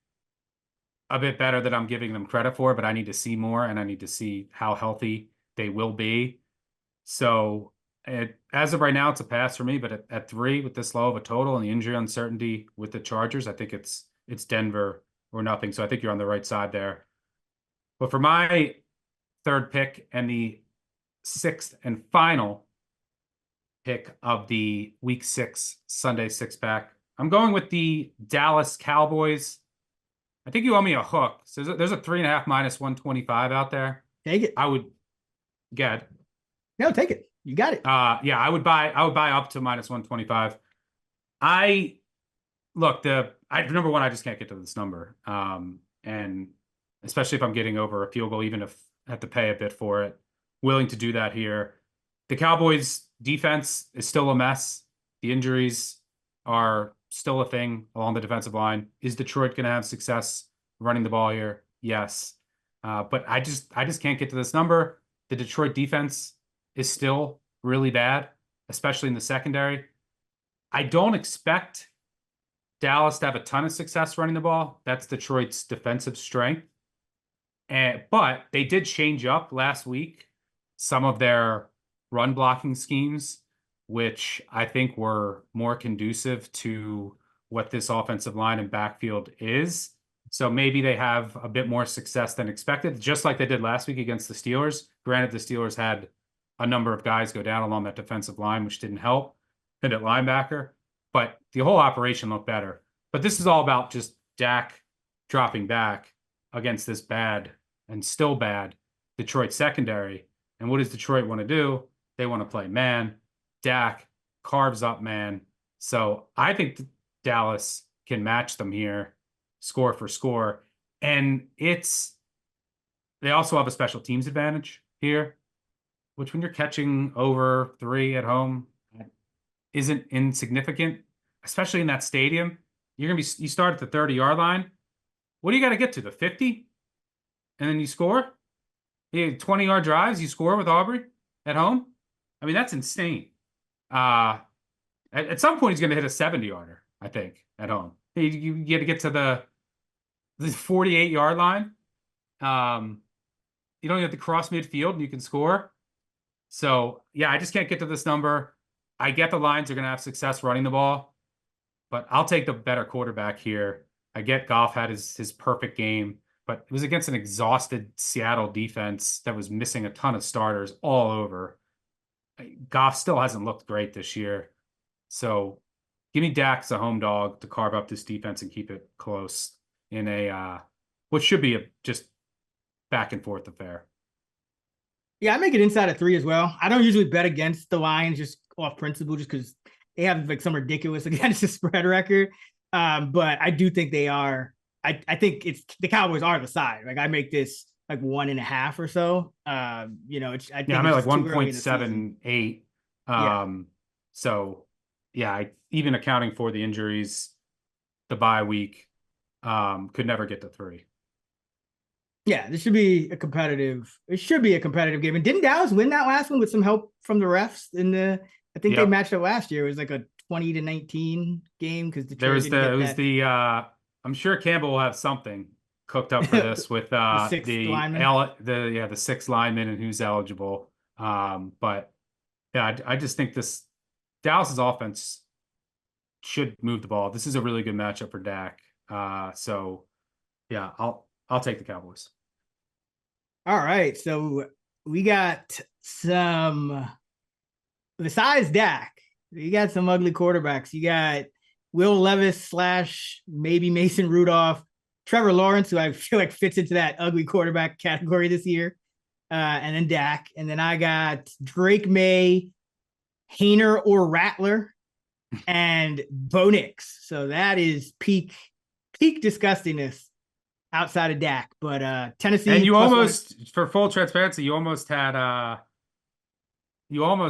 a bit better than I'm giving them credit for, but I need to see more, and I need to see how healthy they will be. So as of right now, it's a pass for me, but at 3 with this low of a total and the injury uncertainty with the Chargers, I think it's Denver or nothing. So I think you're on the right side there. But for my third pick and the 6th and final pick of the Week 6 Sunday 6-pack, I'm going with the Dallas Cowboys. I think you owe me a hook. So there's a 3.5 -125 out there. Take it. I would get. No, take it. You got it. Yeah, I would buy up to -125. Number one, I just can't get to this number. And especially if I'm getting over a field goal, even if I have to pay a bit for it, willing to do that here. The Cowboys defense is still a mess. The injuries are still a thing along the defensive line. Is Detroit going to have success running the ball here? Yes. But I just can't get to this number. The Detroit defense is still really bad, especially in the secondary. I don't expect Dallas to have a ton of success running the ball. That's Detroit's defensive strength. But they did change up last week some of their run blocking schemes, which I think were more conducive to what this offensive line and backfield is. So maybe they have a bit more success than expected, just like they did last week against the Steelers. Granted, the Steelers had a number of guys go down along that defensive line, which didn't help. And at linebacker, but the whole operation looked better. But this is all about just Dak dropping back against this bad and still bad Detroit secondary. And what does Detroit want to do? They want to play man. Dak carves up man. So I think Dallas can match them here, score for score. And they also have a special teams advantage here, which when you're catching over 3 at home isn't insignificant, especially in that stadium. You start at the 30-yard line. What do you got to get to? The 50? And then you score? 20-yard drives, you score with Aubrey at home? That's insane. At some point, he's going to hit a 70-yarder, I think, at home. You got to get to the 48-yard line. You don't have to cross midfield, and you can score. So, yeah, I just can't get to this number. I get the Lions are going to have success running the ball, but I'll take the better quarterback here. I get Goff had his perfect game, but it was against an exhausted Seattle defense that was missing a ton of starters all over. Goff still hasn't looked great this year. So give me Dak as a home dog to carve up this defense and keep it close in what should be a just back and forth affair. Yeah, I make it inside of 3 as well. I don't usually bet against the Lions just off principle, just because they have like some ridiculous against the spread record. But I do think they are. I think it's the Cowboys are the side. Like I make this like 1.5 or so. I Yeah, think I'm at it's like just too early in the season. 1.78. Yeah, So yeah, even accounting for the injuries, the bye week, could never get to 3. yeah. This should be a competitive. It should be a competitive game. And didn't Dallas win that last one with some help from the refs in the? I think they Yep. matched up last year. It was like a 20-19 game because There Detroit was didn't the it get was that. the I'm sure Campbell will have something cooked up for the, this with the sixth the lineman. L the 6 linemen and who's eligible. But yeah, I just think this Dallas's offense should move the ball. This is a really good matchup for Dak. So yeah, I'll take the Cowboys. All right, so we got some besides Dak. You got some ugly quarterbacks. You got Will Levis slash maybe Mason Rudolph, Trevor Lawrence, who I feel like fits into that ugly quarterback category this year, and then Dak, and then I got Drake May, Hayner or Rattler, and Bo Nix. So that is peak disgustingness outside of Dak. But And Tennessee you plus one. almost, for full transparency, you almost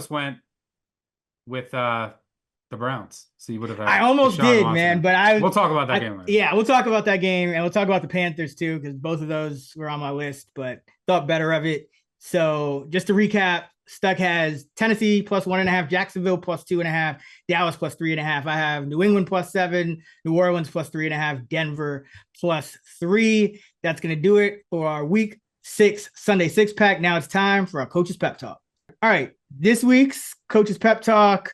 went with the Browns. So you would have I had almost Deshaun did, man, Watson. but We'll talk about that game later. yeah, we'll talk about that game and we'll talk about the Panthers too, because both of those were on my list, but thought better of it. So just to recap, Stuck has Tennessee plus 1.5, Jacksonville plus 2.5, Dallas plus 3.5. I have New England plus 7, New Orleans plus 3.5, Denver plus 3. That's gonna do it for our week 6 Sunday 6-pack. Now it's time for our coach's pep talk. All right, this week's coach's pep talk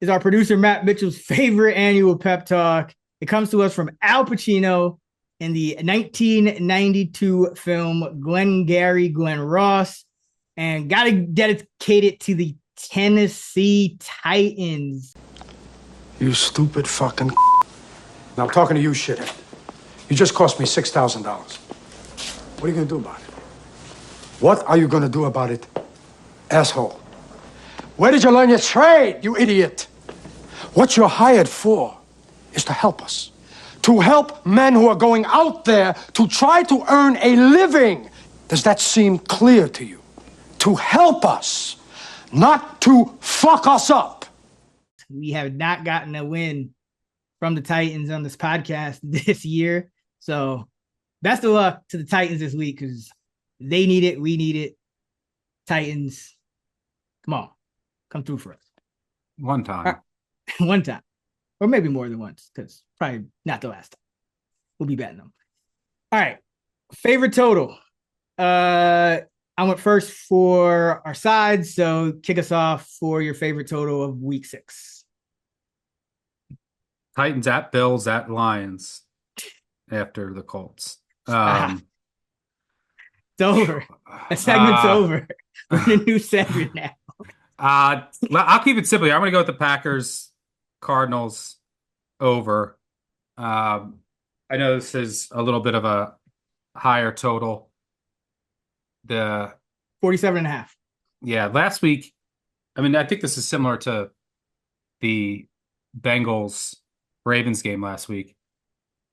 is our producer Matt Mitchell's favorite annual pep talk. It comes to us from Al Pacino in the 1992 film Glengarry Glen Ross, and got to dedicate it to the Tennessee Titans. You stupid fucking. Now I'm talking to you, shithead. You just cost me $6,000. What are you gonna do about it? What are you gonna do about it, asshole? Where did you learn your trade, you idiot? What you're hired for is to help us. To help men who are going out there to try to earn a living. Does that seem clear to you? To help us, not to fuck us up. We have not gotten a win from the Titans on this podcast this year. So best of luck to the Titans this week, because they need it. We need it. Titans, come on. Come through for us. One time. One time. Or maybe more than once, because probably not the last time. We'll be betting them. All right. Favorite total. I went first for our sides, so kick us off for your favorite total of week 6. Titans at Bills at Lions after the Colts. It's over. The segment's over. We're in a new segment now. I'll keep it simple here. I'm going to go with the Packers, Cardinals over. I know this is a little bit of a higher total. The 47.5. Yeah, last week, I mean, I think this is similar to the Bengals Ravens game last week,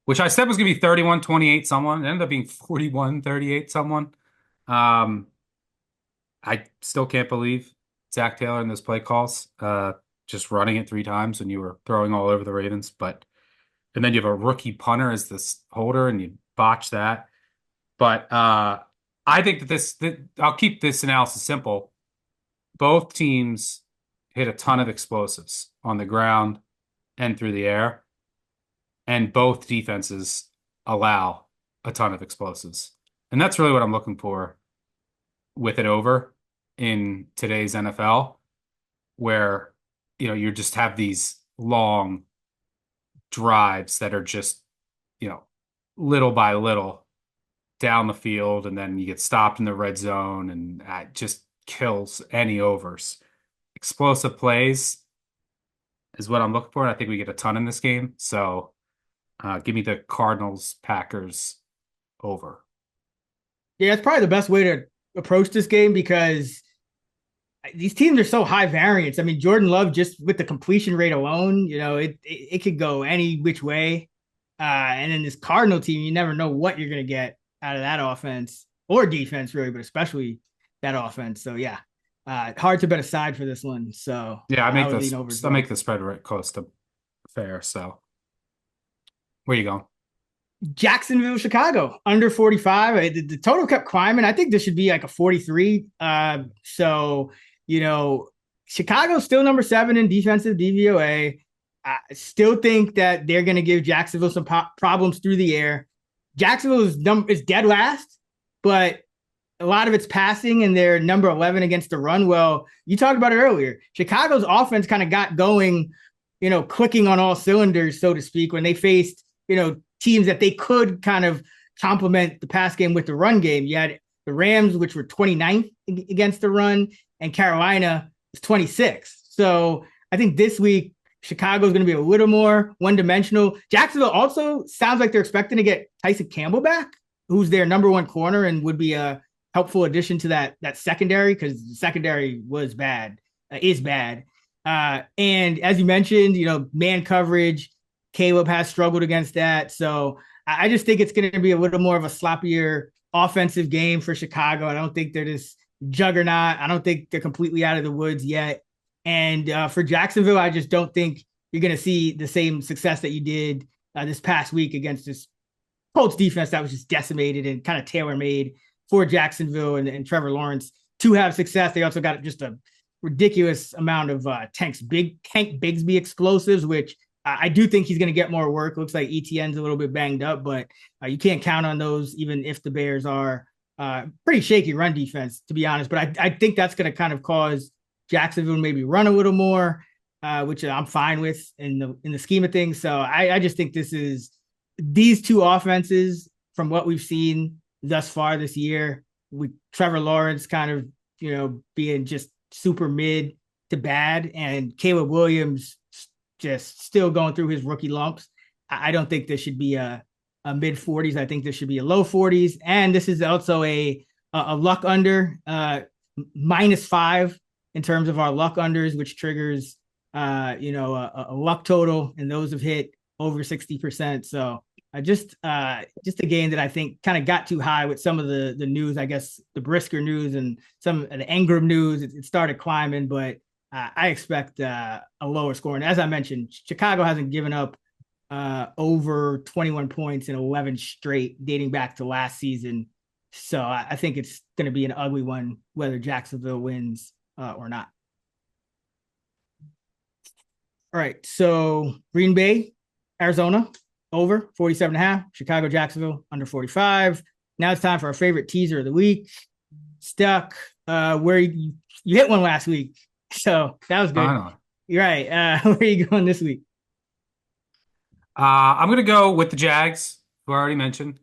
which I said was going to be 31-28 someone. It ended up being 41-38 someone. I still can't believe Zach Taylor and those play calls, just running it 3 times when you were throwing all over the Ravens. And then you have a rookie punter as this holder and you botch that. But I think that I'll keep this analysis simple. Both teams hit a ton of explosives on the ground and through the air, and both defenses allow a ton of explosives. And that's really what I'm looking for with it over in today's NFL, where you just have these long drives that are just little by little down the field, and then you get stopped in the red zone, and that just kills any overs. Explosive plays is what I'm looking for, and I think we get a ton in this game. So give me the Cardinals Packers over. Yeah, it's probably the best way to approach this game because these teams are so high variance. I mean, Jordan Love, just with the completion rate alone, it could go any which way. And then this Cardinal team, you never know what you're going to get out of that offense or defense, really, but especially that offense. So, yeah, hard to bet aside for this one. So, yeah, I make the spread right close to fair. So, where you going? Jacksonville, Chicago, under 45. The total kept climbing. I think this should be like a 43. So, Chicago's still number 7 in defensive DVOA. I still think that they're going to give Jacksonville some problems through the air. Jacksonville is dead last, but a lot of it's passing, and they're number 11 against the run. Well, you talked about it earlier. Chicago's offense kind of got going, clicking on all cylinders, so to speak, when they faced, teams that they could kind of complement the pass game with the run game. You had the Rams, which were 29th against the run, and Carolina is 26th. So I think this week, Chicago's going to be a little more one-dimensional. Jacksonville also sounds like they're expecting to get Tyson Campbell back, who's their number 1 corner and would be a helpful addition to that secondary, because the secondary is bad. And as you mentioned, man coverage, Caleb has struggled against that. So I just think it's going to be a little more of a sloppier offensive game for Chicago. I don't think they're this juggernaut. I don't think they're completely out of the woods yet. And for Jacksonville, I just don't think you're going to see the same success that you did this past week against this Colts defense that was just decimated and kind of tailor-made for Jacksonville and Trevor Lawrence to have success. They also got just a ridiculous amount of Tank Bigsby explosives, which I do think he's going to get more work. Looks like ETN's a little bit banged up, but you can't count on those, even if the Bears are pretty shaky run defense, to be honest. But I think that's going to kind of cause Jacksonville to maybe run a little more, which I'm fine with in the scheme of things. So I just think these two offenses, from what we've seen thus far this year, with Trevor Lawrence kind of, being just super mid to bad, and Caleb Williams just still going through his rookie lumps. I don't think this should be a mid 40s. I think this should be a low 40s. And this is also a luck under, -5 in terms of our luck unders, which triggers, a luck total, and those have hit over 60%. So just a game that I think kind of got too high with some of the news, I guess the Brisker news and some of the Engram news. It started climbing, but I expect a lower score. And as I mentioned, Chicago hasn't given up over 21 points in 11 straight, dating back to last season. So I think it's going to be an ugly one, whether Jacksonville wins or not. All right. So Green Bay, Arizona, over 47.5. Chicago, Jacksonville, under 45. Now it's time for our favorite teaser of the week. Stuck, where you hit one last week. So that was good. You're right. Where are you going this week? I'm going to go with the Jags, who I already mentioned.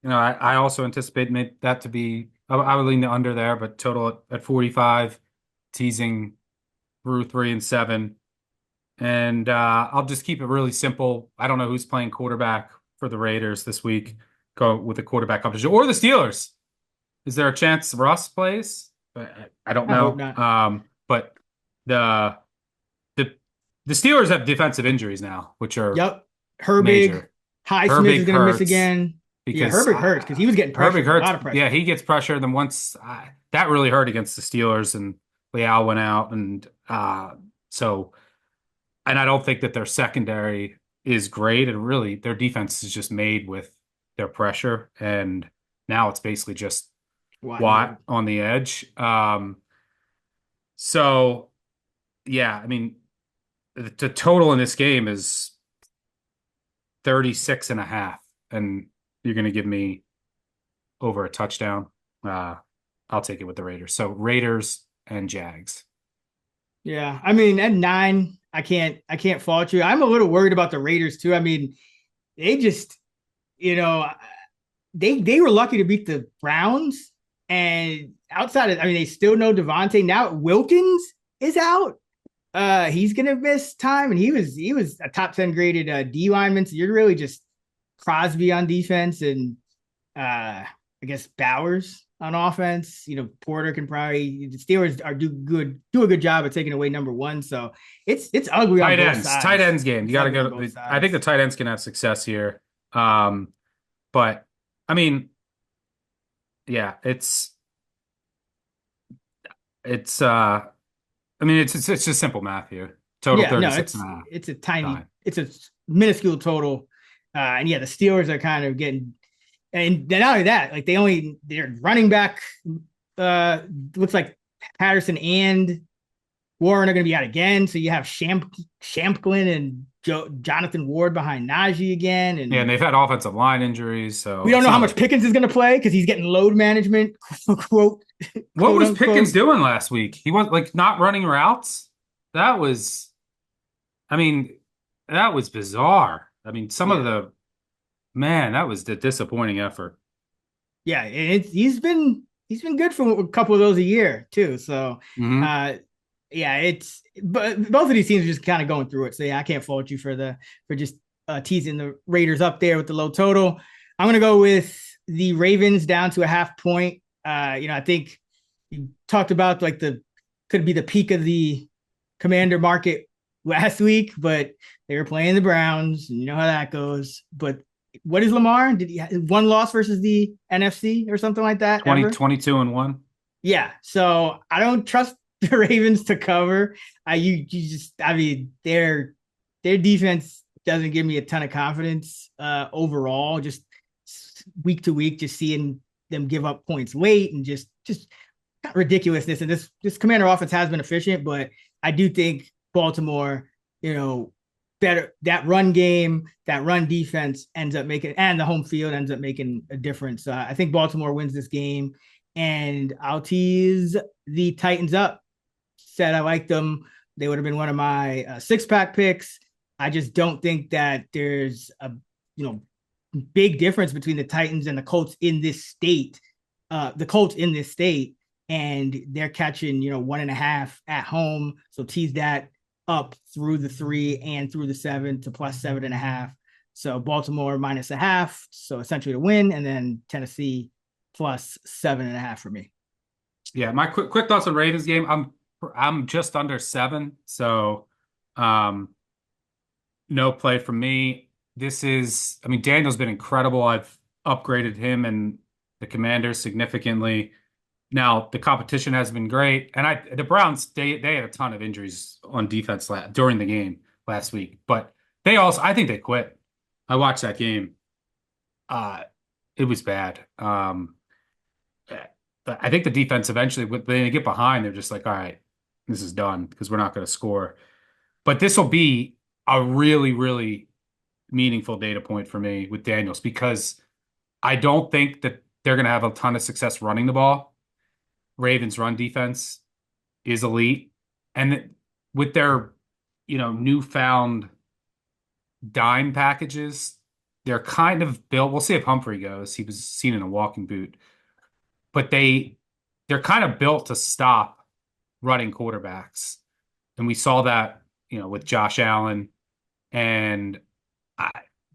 I also anticipate that to be, I would lean the under there, but total at 45, teasing through 3 and 7. And I'll just keep it really simple. I don't know who's playing quarterback for the Raiders this week. Go with the quarterback competition, or the Steelers. Is there a chance Russ plays? I don't know. But the Steelers have defensive injuries now, which are Herbig, major. Highsmith is going to miss again. Because Herbig hurts because he was getting pressure. Herbig hurts. A lot of pressure. Yeah, he gets pressure. Then once that really hurt against the Steelers, and Leal went out, and and I don't think that their secondary is great, and really their defense is just made with their pressure, and now it's basically just Watt on the edge. So yeah, I mean, the total in this game is 36.5, and you're going to give me over a touchdown. I'll take it with the Raiders. So Raiders and Jags. Yeah, I mean, at 9, I can't fault you. I'm a little worried about the Raiders too. I mean, they just, they were lucky to beat the Browns, and outside of, I mean, they still know Devontae. Now Wilkins is out. He's gonna miss time, and he was a top 10 graded D lineman. So you're really just Crosby on defense, and I guess Bowers on offense. Porter can probably the Steelers do a good job of taking away number one. So it's ugly on both sides. Tight ends game. You got to go. I think the tight ends can have success here. But I mean, yeah, it's just simple math here. Total 36 and a half. It's a minuscule total. And yeah, the Steelers are kind of getting, and then not only that, like their running back looks like Patterson and Warren are going to be out again. So you have Shampklin and Jonathan Ward behind Najee again. And they've had offensive line injuries. So we don't know how much Pickens is going to play because he's getting load management, quote. What was Pickens doing last week? He was like not running routes. That was bizarre. I mean, that was the disappointing effort. Yeah, he's been good for a couple of those a year too. So, but both of these teams are just kind of going through it. So yeah, I can't fault you for just teasing the Raiders up there with the low total. I'm gonna go with the Ravens down to a half point. I think you talked about like could be the peak of the Commander market last week, but they were playing the Browns, and you know how that goes. But what is Lamar? Did he have one loss versus the NFC or something like that? 22-1. Yeah. So I don't trust the Ravens to cover. Their defense doesn't give me a ton of confidence overall. Just week to week, just seeing them give up points late and just ridiculousness. And this Commander offense has been efficient, but I do think Baltimore, better that run game, that run defense ends up making, and the home field ends up making a difference. I think Baltimore wins this game, and I'll tease the Titans up. Said I like them. They would have been one of my 6-pack picks. I just don't think that there's a big difference between the Titans and the Colts in this state. And they're catching 1.5 at home. So tease that up through the 3 and through the 7 to plus 7.5. So Baltimore -0.5, so essentially to win, and then Tennessee plus 7.5 for me. Yeah, my quick thoughts on Ravens game. I'm just under 7, so no play from me. Daniel's been incredible. I've upgraded him and the Commanders significantly. Now the competition has been great, and the Browns they had a ton of injuries on defense during the game last week, but I think they quit. I watched that game. It was bad. I think the defense eventually, when they get behind, they're just like, all right, this is done because we're not going to score. But this will be a really, really meaningful data point for me with Daniels because I don't think that they're going to have a ton of success running the ball. Ravens run defense is elite. And with their, newfound dime packages, they're kind of built. We'll see if Humphrey goes. He was seen in a walking boot. But they're kind of built to stop running quarterbacks. And we saw that, with Josh Allen. And I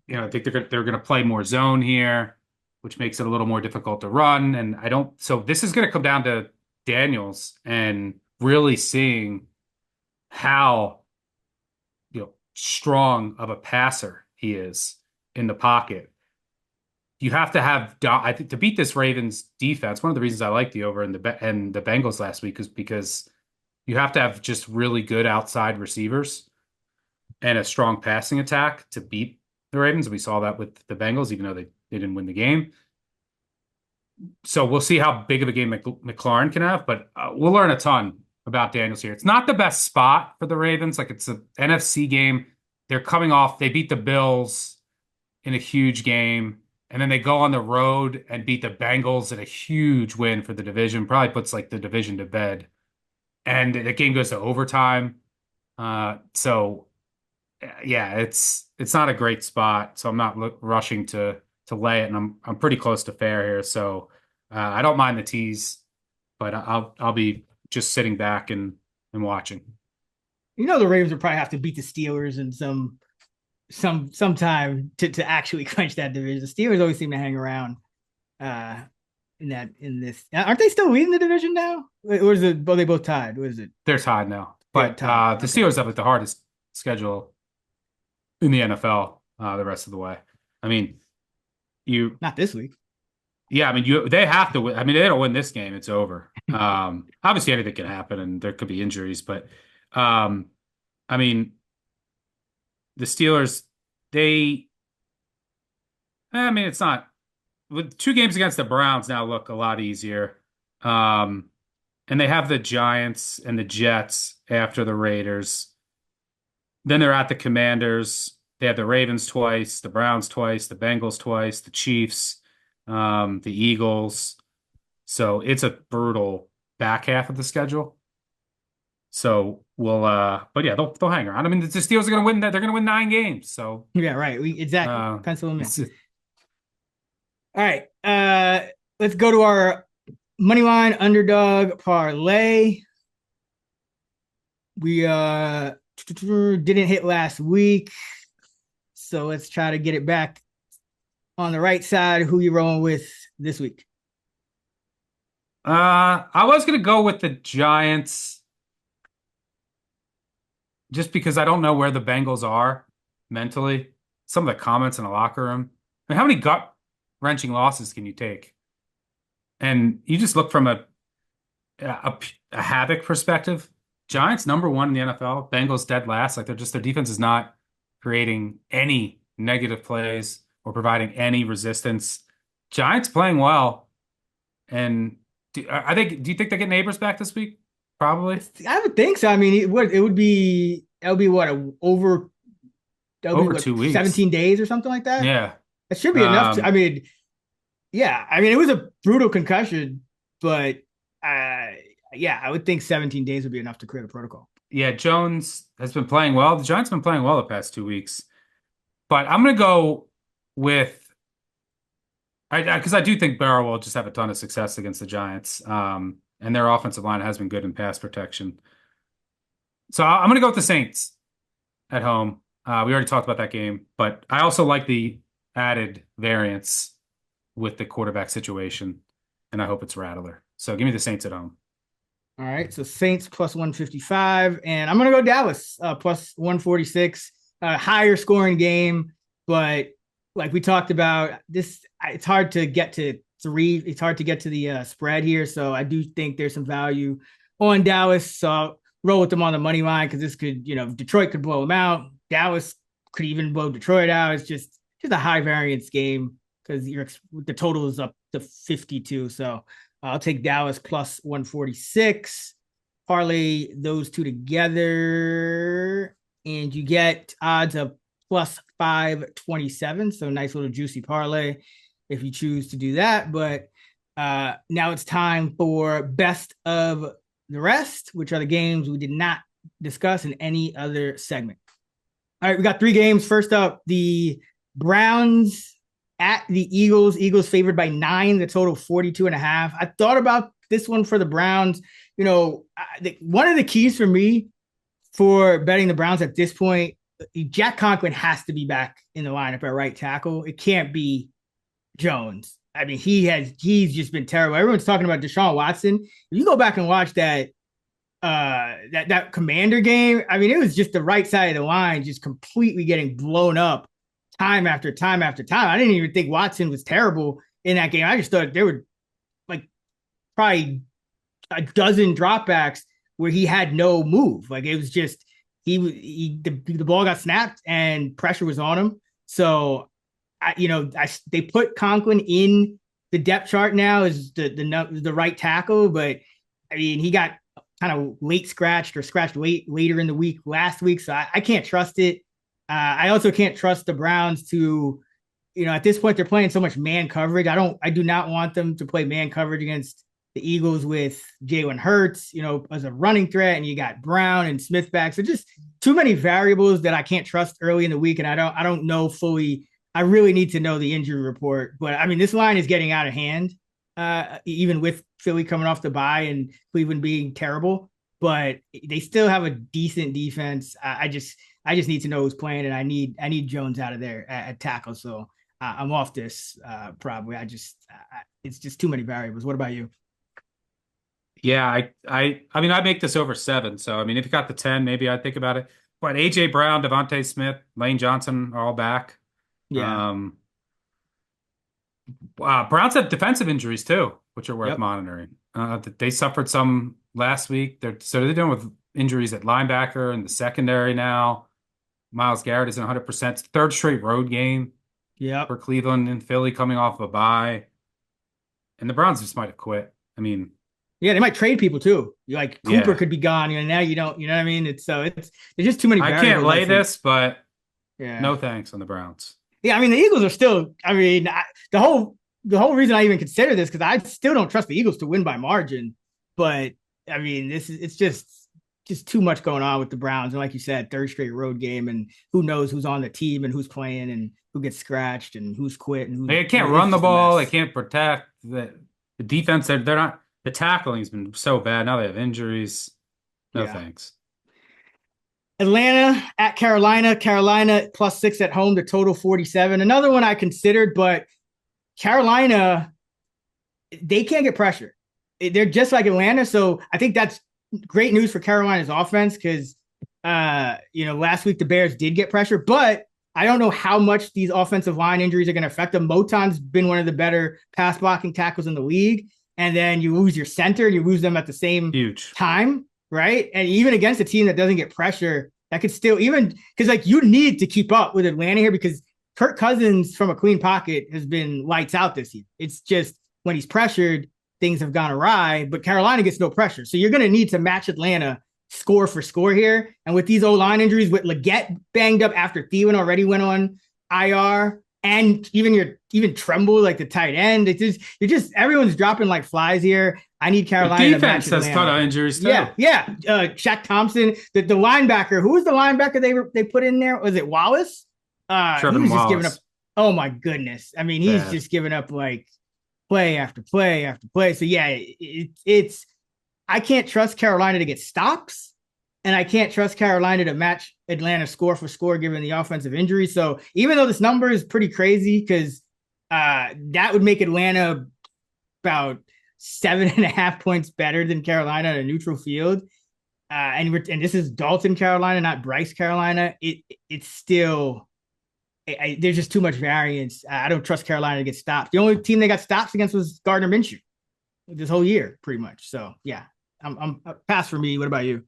think they're going to play more zone here, which makes it a little more difficult to run. And so this is going to come down to Daniels and really seeing how, strong of a passer he is in the pocket. You have to have, I think, to beat this Ravens defense. One of the reasons I like the over and the Bengals last week is because you have to have just really good outside receivers and a strong passing attack to beat the Ravens. We saw that with the Bengals, even though they didn't win the game. So we'll see how big of a game McLaurin can have, but we'll learn a ton about Daniels here. It's not the best spot for the Ravens. Like, it's an NFC game. They're coming off, they beat the Bills in a huge game, and then they go on the road and beat the Bengals in a huge win for the division. Probably puts like the division to bed. And the game goes to overtime. So yeah, it's not a great spot. So I'm not rushing to lay it, and I'm pretty close to fair here. So I don't mind the tease, but I'll be just sitting back and watching. The Ravens would probably have to beat the Steelers in some time to actually clinch that division. The Steelers always seem to hang around. in this. Aren't they still leading the division now? Or is it? Well, they both tied. What is it? They're tied now, They're but tied. the Okay. Steelers have like the hardest schedule in the NFL the rest of the way. I mean, Not this week. yeah, I mean, they have to win. I mean, they don't win this game, it's over. Obviously, anything can happen, and there could be injuries, but I mean, the Steelers, I mean, it's not with 2 games against the Browns now look a lot easier. And they have the Giants and the Jets after the Raiders. Then they're at the Commanders. They have the Ravens twice, the Browns twice, the Bengals twice, the Chiefs, the Eagles. So it's a brutal back half of the schedule. So but yeah, they'll hang around. I mean, the Steelers are going to win that. They're going to win 9 games. So Yeah, right. Exactly. Pencil them in. All right. Let's go to our money line underdog parlay. We didn't hit last week, so let's try to get it back on the right side. Who you rolling with this week? I was going to go with the Giants just because I don't know where the Bengals are mentally. Some of the comments in the locker room. I mean, how many gut-wrenching losses can you take? And you just look from a havoc perspective. Giants #1 in the NFL, Bengals dead last. Like their defense is not creating any negative plays or providing any resistance. Giants playing well. And do you think they get Neighbors back this week? Probably. I would think so. I mean, it would be what over 2 weeks, 17 days or something like that. Yeah, it should be enough. I mean, yeah. I mean, it was a brutal concussion, but yeah, I would think 17 days would be enough to create a protocol. Yeah, Jones has been playing well. The Giants have been playing well the past 2 weeks, but I'm going to go with because I do think Barrow will just have a ton of success against the Giants. And their offensive line has been good in pass protection. So I'm going to go with the Saints at home. We already talked about that game, but I also like the added variance with the quarterback situation, and I hope it's Rattler. So give me the Saints at home. All right, so Saints plus 155, and I'm going to go Dallas plus 146. Higher scoring game, but like we talked about, it's hard to get to 3. It's hard to get to the spread here, so I do think there's some value on Dallas. So I'll roll with them on the money line because this could, Detroit could blow them out. Dallas could even blow Detroit out. It's just a high variance game because the total is up to 52. So I'll take Dallas plus 146. Parlay those two together, and you get odds of plus 527. So nice little juicy parlay if you choose to do that. But now it's time for best of the rest, which are the games we did not discuss in any other segment. All right, we got 3 games. First up, the Browns at the Eagles. Eagles favored by 9, the total 42.5. I thought about this one for the Browns. One of the keys for me for betting the Browns at this point, Jack Conklin has to be back in the lineup at right tackle. It can't be Jones. I mean, he's just been terrible. Everyone's talking about Deshaun Watson. If you go back and watch that Commander game, I mean, it was just the right side of the line just completely getting blown up time after time after time. I didn't even think Watson was terrible in that game. I just thought there were like probably a dozen dropbacks where he had no move. Like it was just the ball got snapped and pressure was on him. So they put Conklin in the depth chart now as the right tackle, but I mean he got kind of late scratched later in the week last week, so I can't trust it. I also can't trust the Browns to, at this point they're playing so much man coverage. I do not want them to play man coverage against the Eagles with Jalen Hurts, as a running threat, and you got Brown and Smith back. So just too many variables that I can't trust early in the week, and I don't know fully. I really need to know the injury report, but I mean, this line is getting out of hand, even with Philly coming off the bye and Cleveland being terrible, but they still have a decent defense. I just need to know who's playing, and I need Jones out of there at tackle. So I'm off this probably. It's just too many variables. What about you? Yeah, I mean, I make this over 7. So I mean, if you got the 10, maybe I'd think about it. But AJ Brown, Devontae Smith, Lane Johnson are all back. Yeah. Um, Browns have defensive injuries too, which are worth Yep. monitoring. They suffered some last week. They're dealing with injuries at linebacker and the secondary now. Myles Garrett isn't 100%. Third straight road game Yep. for Cleveland and Philly coming off a bye. And the Browns just might have quit. I mean, Yeah, they might trade people too. Like Cooper yeah, could be gone. Now you don't. You know what I mean? It's there's just too many I can't variables. I lay think. this, but Yeah. no thanks on the Browns. Yeah. I mean, the Eagles are still. I mean, the whole reason I even consider this because I still don't trust the Eagles to win by margin. But I mean, it's just too much going on with the Browns. And like you said, third straight road game, and who knows who's on the team and who's playing and who gets scratched and who's quit and who They can't run the ball. They can't protect the defense. They're not. The tackling has been so bad. Now they have injuries. No Yeah. thanks. Atlanta at Carolina. Carolina +6 at home. The total 47. Another one I considered, but Carolina, they can't get pressure. They're just like Atlanta. So I think that's great news for Carolina's offense because, last week the Bears did get pressure, but I don't know how much these offensive line injuries are going to affect them. Moton's been one of the better pass blocking tackles in the league. And then you lose your center and you lose them at the same time, right? And even against a team that doesn't get pressure, that could still even because like you need to keep up with Atlanta here because Kirk Cousins from a clean pocket has been lights out this year. It's just when he's pressured, things have gone awry, but Carolina gets no pressure. So you're going to need to match Atlanta score for score here. And with these O-line injuries, with Leggett banged up after Thielen already went on IR, and even Tremble, like the tight end, everyone's dropping like flies here. I need Carolina. The defense has a ton of injuries too. Yeah. Shaq Thompson, the linebacker. Who was the linebacker they put in there? Was it Wallace? Trevor He was Wallace. just giving up. Oh my goodness! I mean, he's just giving up like play after play after play. So yeah, it's I can't trust Carolina to get stops. And I can't trust Carolina to match Atlanta score for score given the offensive injury. So even though this number is pretty crazy, because that would make Atlanta about 7.5 points better than Carolina at a neutral field. And this is Dalton, Carolina, not Bryce, Carolina. It's still there's just too much variance. I don't trust Carolina to get stopped. The only team they got stops against was Gardner Minshew this whole year, pretty much. So yeah, I'm pass for me. What about you?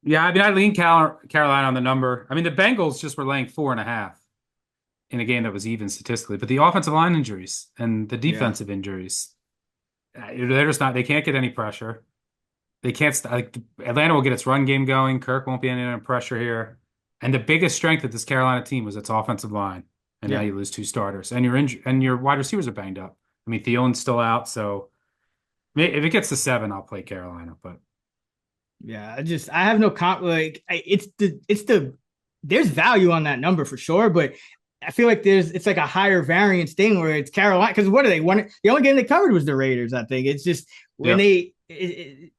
Yeah, I mean, I lean Carolina on the number. I mean, the Bengals just were laying 4.5 in a game that was even statistically, but the offensive line injuries and the defensive injuries, they're just not. They can't get any pressure. They can't. Atlanta will get its run game going. Kirk won't be under pressure here. And the biggest strength of this Carolina team was its offensive line. And now you lose 2 starters, and your wide receivers are banged up. I mean, Thielen's still out, so if it gets to 7, I'll play Carolina, but. Yeah, I have no there's value on that number for sure, but I feel like it's like a higher variance thing where it's Carolina because what are they? The only game they covered was the Raiders. I think it's just when it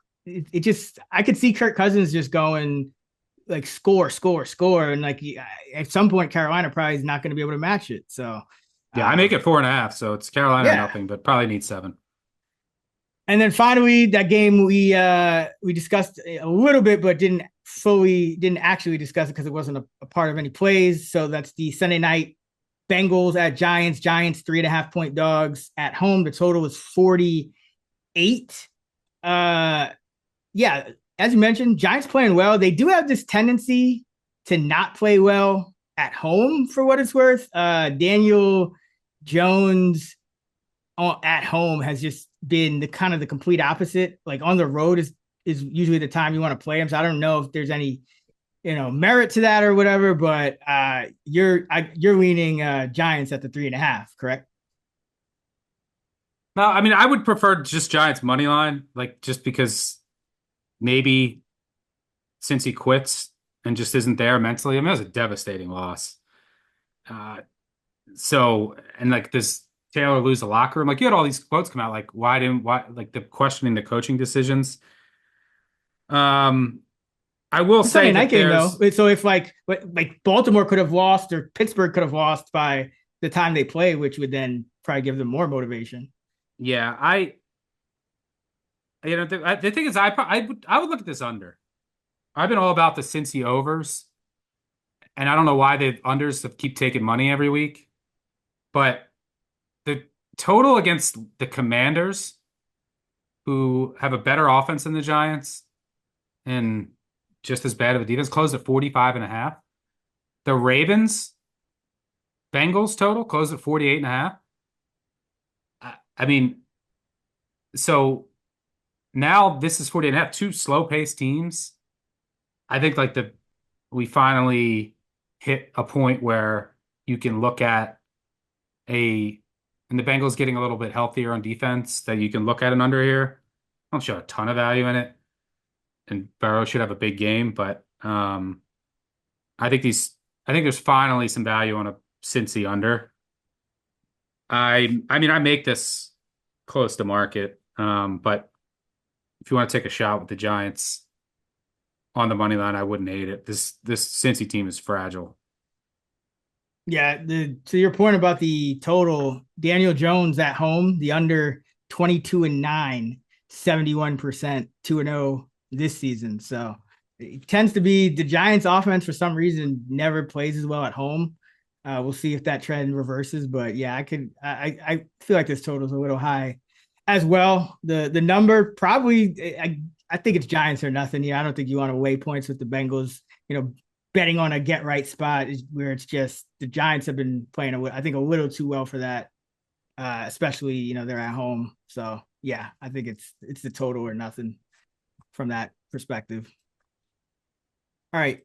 just I could see Kirk Cousins just going like score, and like at some point Carolina probably is not going to be able to match it. So yeah, I make it 4.5, so it's Carolina or nothing, but probably needs 7. And then finally, that game we discussed a little bit, but didn't actually discuss it because it wasn't a part of any plays. So that's the Sunday night Bengals at Giants. Giants 3.5-point dogs at home. The total is 48. Yeah, as you mentioned, Giants playing well. They do have this tendency to not play well at home, for what it's worth. Daniel Jones at home has just been the kind of the complete opposite. Like on the road is usually the time you want to play him. So I don't know if there's any, merit to that or whatever, but you're leaning Giants at the 3.5, correct? No, I mean, I would prefer just Giants money line, like just because maybe since he quits and just isn't there mentally. I mean, that was a devastating loss. So, and like this Taylor lose the locker room. Like you had all these quotes come out, like why like the questioning the coaching decisions. I will say Sunday night game though. So if like Baltimore could have lost or Pittsburgh could have lost by the time they play, which would then probably give them more motivation. Yeah, the thing is, I would look at this under. I've been all about the Cincy overs, and I don't know why the unders have keep taking money every week, but the total against the Commanders, who have a better offense than the Giants and just as bad of a defense, closed at 45.5. The Ravens, Bengals total closed at 48.5. I mean, so now this is 48.5, two slow-paced teams. I think like we finally hit a point where you can look at and the Bengals getting a little bit healthier on defense, that you can look at an under here. I don't show a ton of value in it, and Burrow should have a big game, but I think there's finally some value on a Cincy under. I mean, I make this close to market, but if you want to take a shot with the Giants on the money line, I wouldn't hate it. This Cincy team is fragile. Yeah, to your point about the total, Daniel Jones at home, the under 22-9, 71%, 2-0 this season. So it tends to be the Giants offense for some reason never plays as well at home. We'll see if that trend reverses, but yeah, I feel like this total is a little high as well. The number probably, I think it's Giants or nothing. Yeah, I don't think you want to weigh points with the Bengals, betting on a get right spot where it's just the Giants have been playing, I think, a little too well for that, especially, they're at home. So yeah, I think it's the total or nothing from that perspective. All right.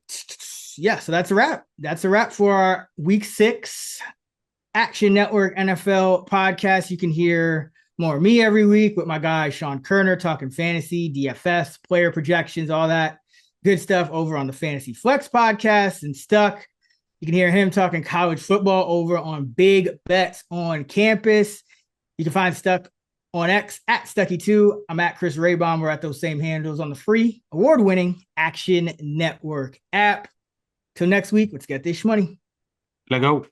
Yeah, so that's a wrap. That's a wrap for our Week 6 Action Network NFL podcast. You can hear more of me every week with my guy Sean Kerner talking fantasy, DFS, player projections, all that good stuff over on the Fantasy Flex podcast. And Stuck, you can hear him talking college football over on Big Bets on Campus. You can find Stuck on X at Stucky2. I'm at Chris Raybaum. We're at those same handles on the free award-winning Action Network app. Till next week, let's get this money. Let go.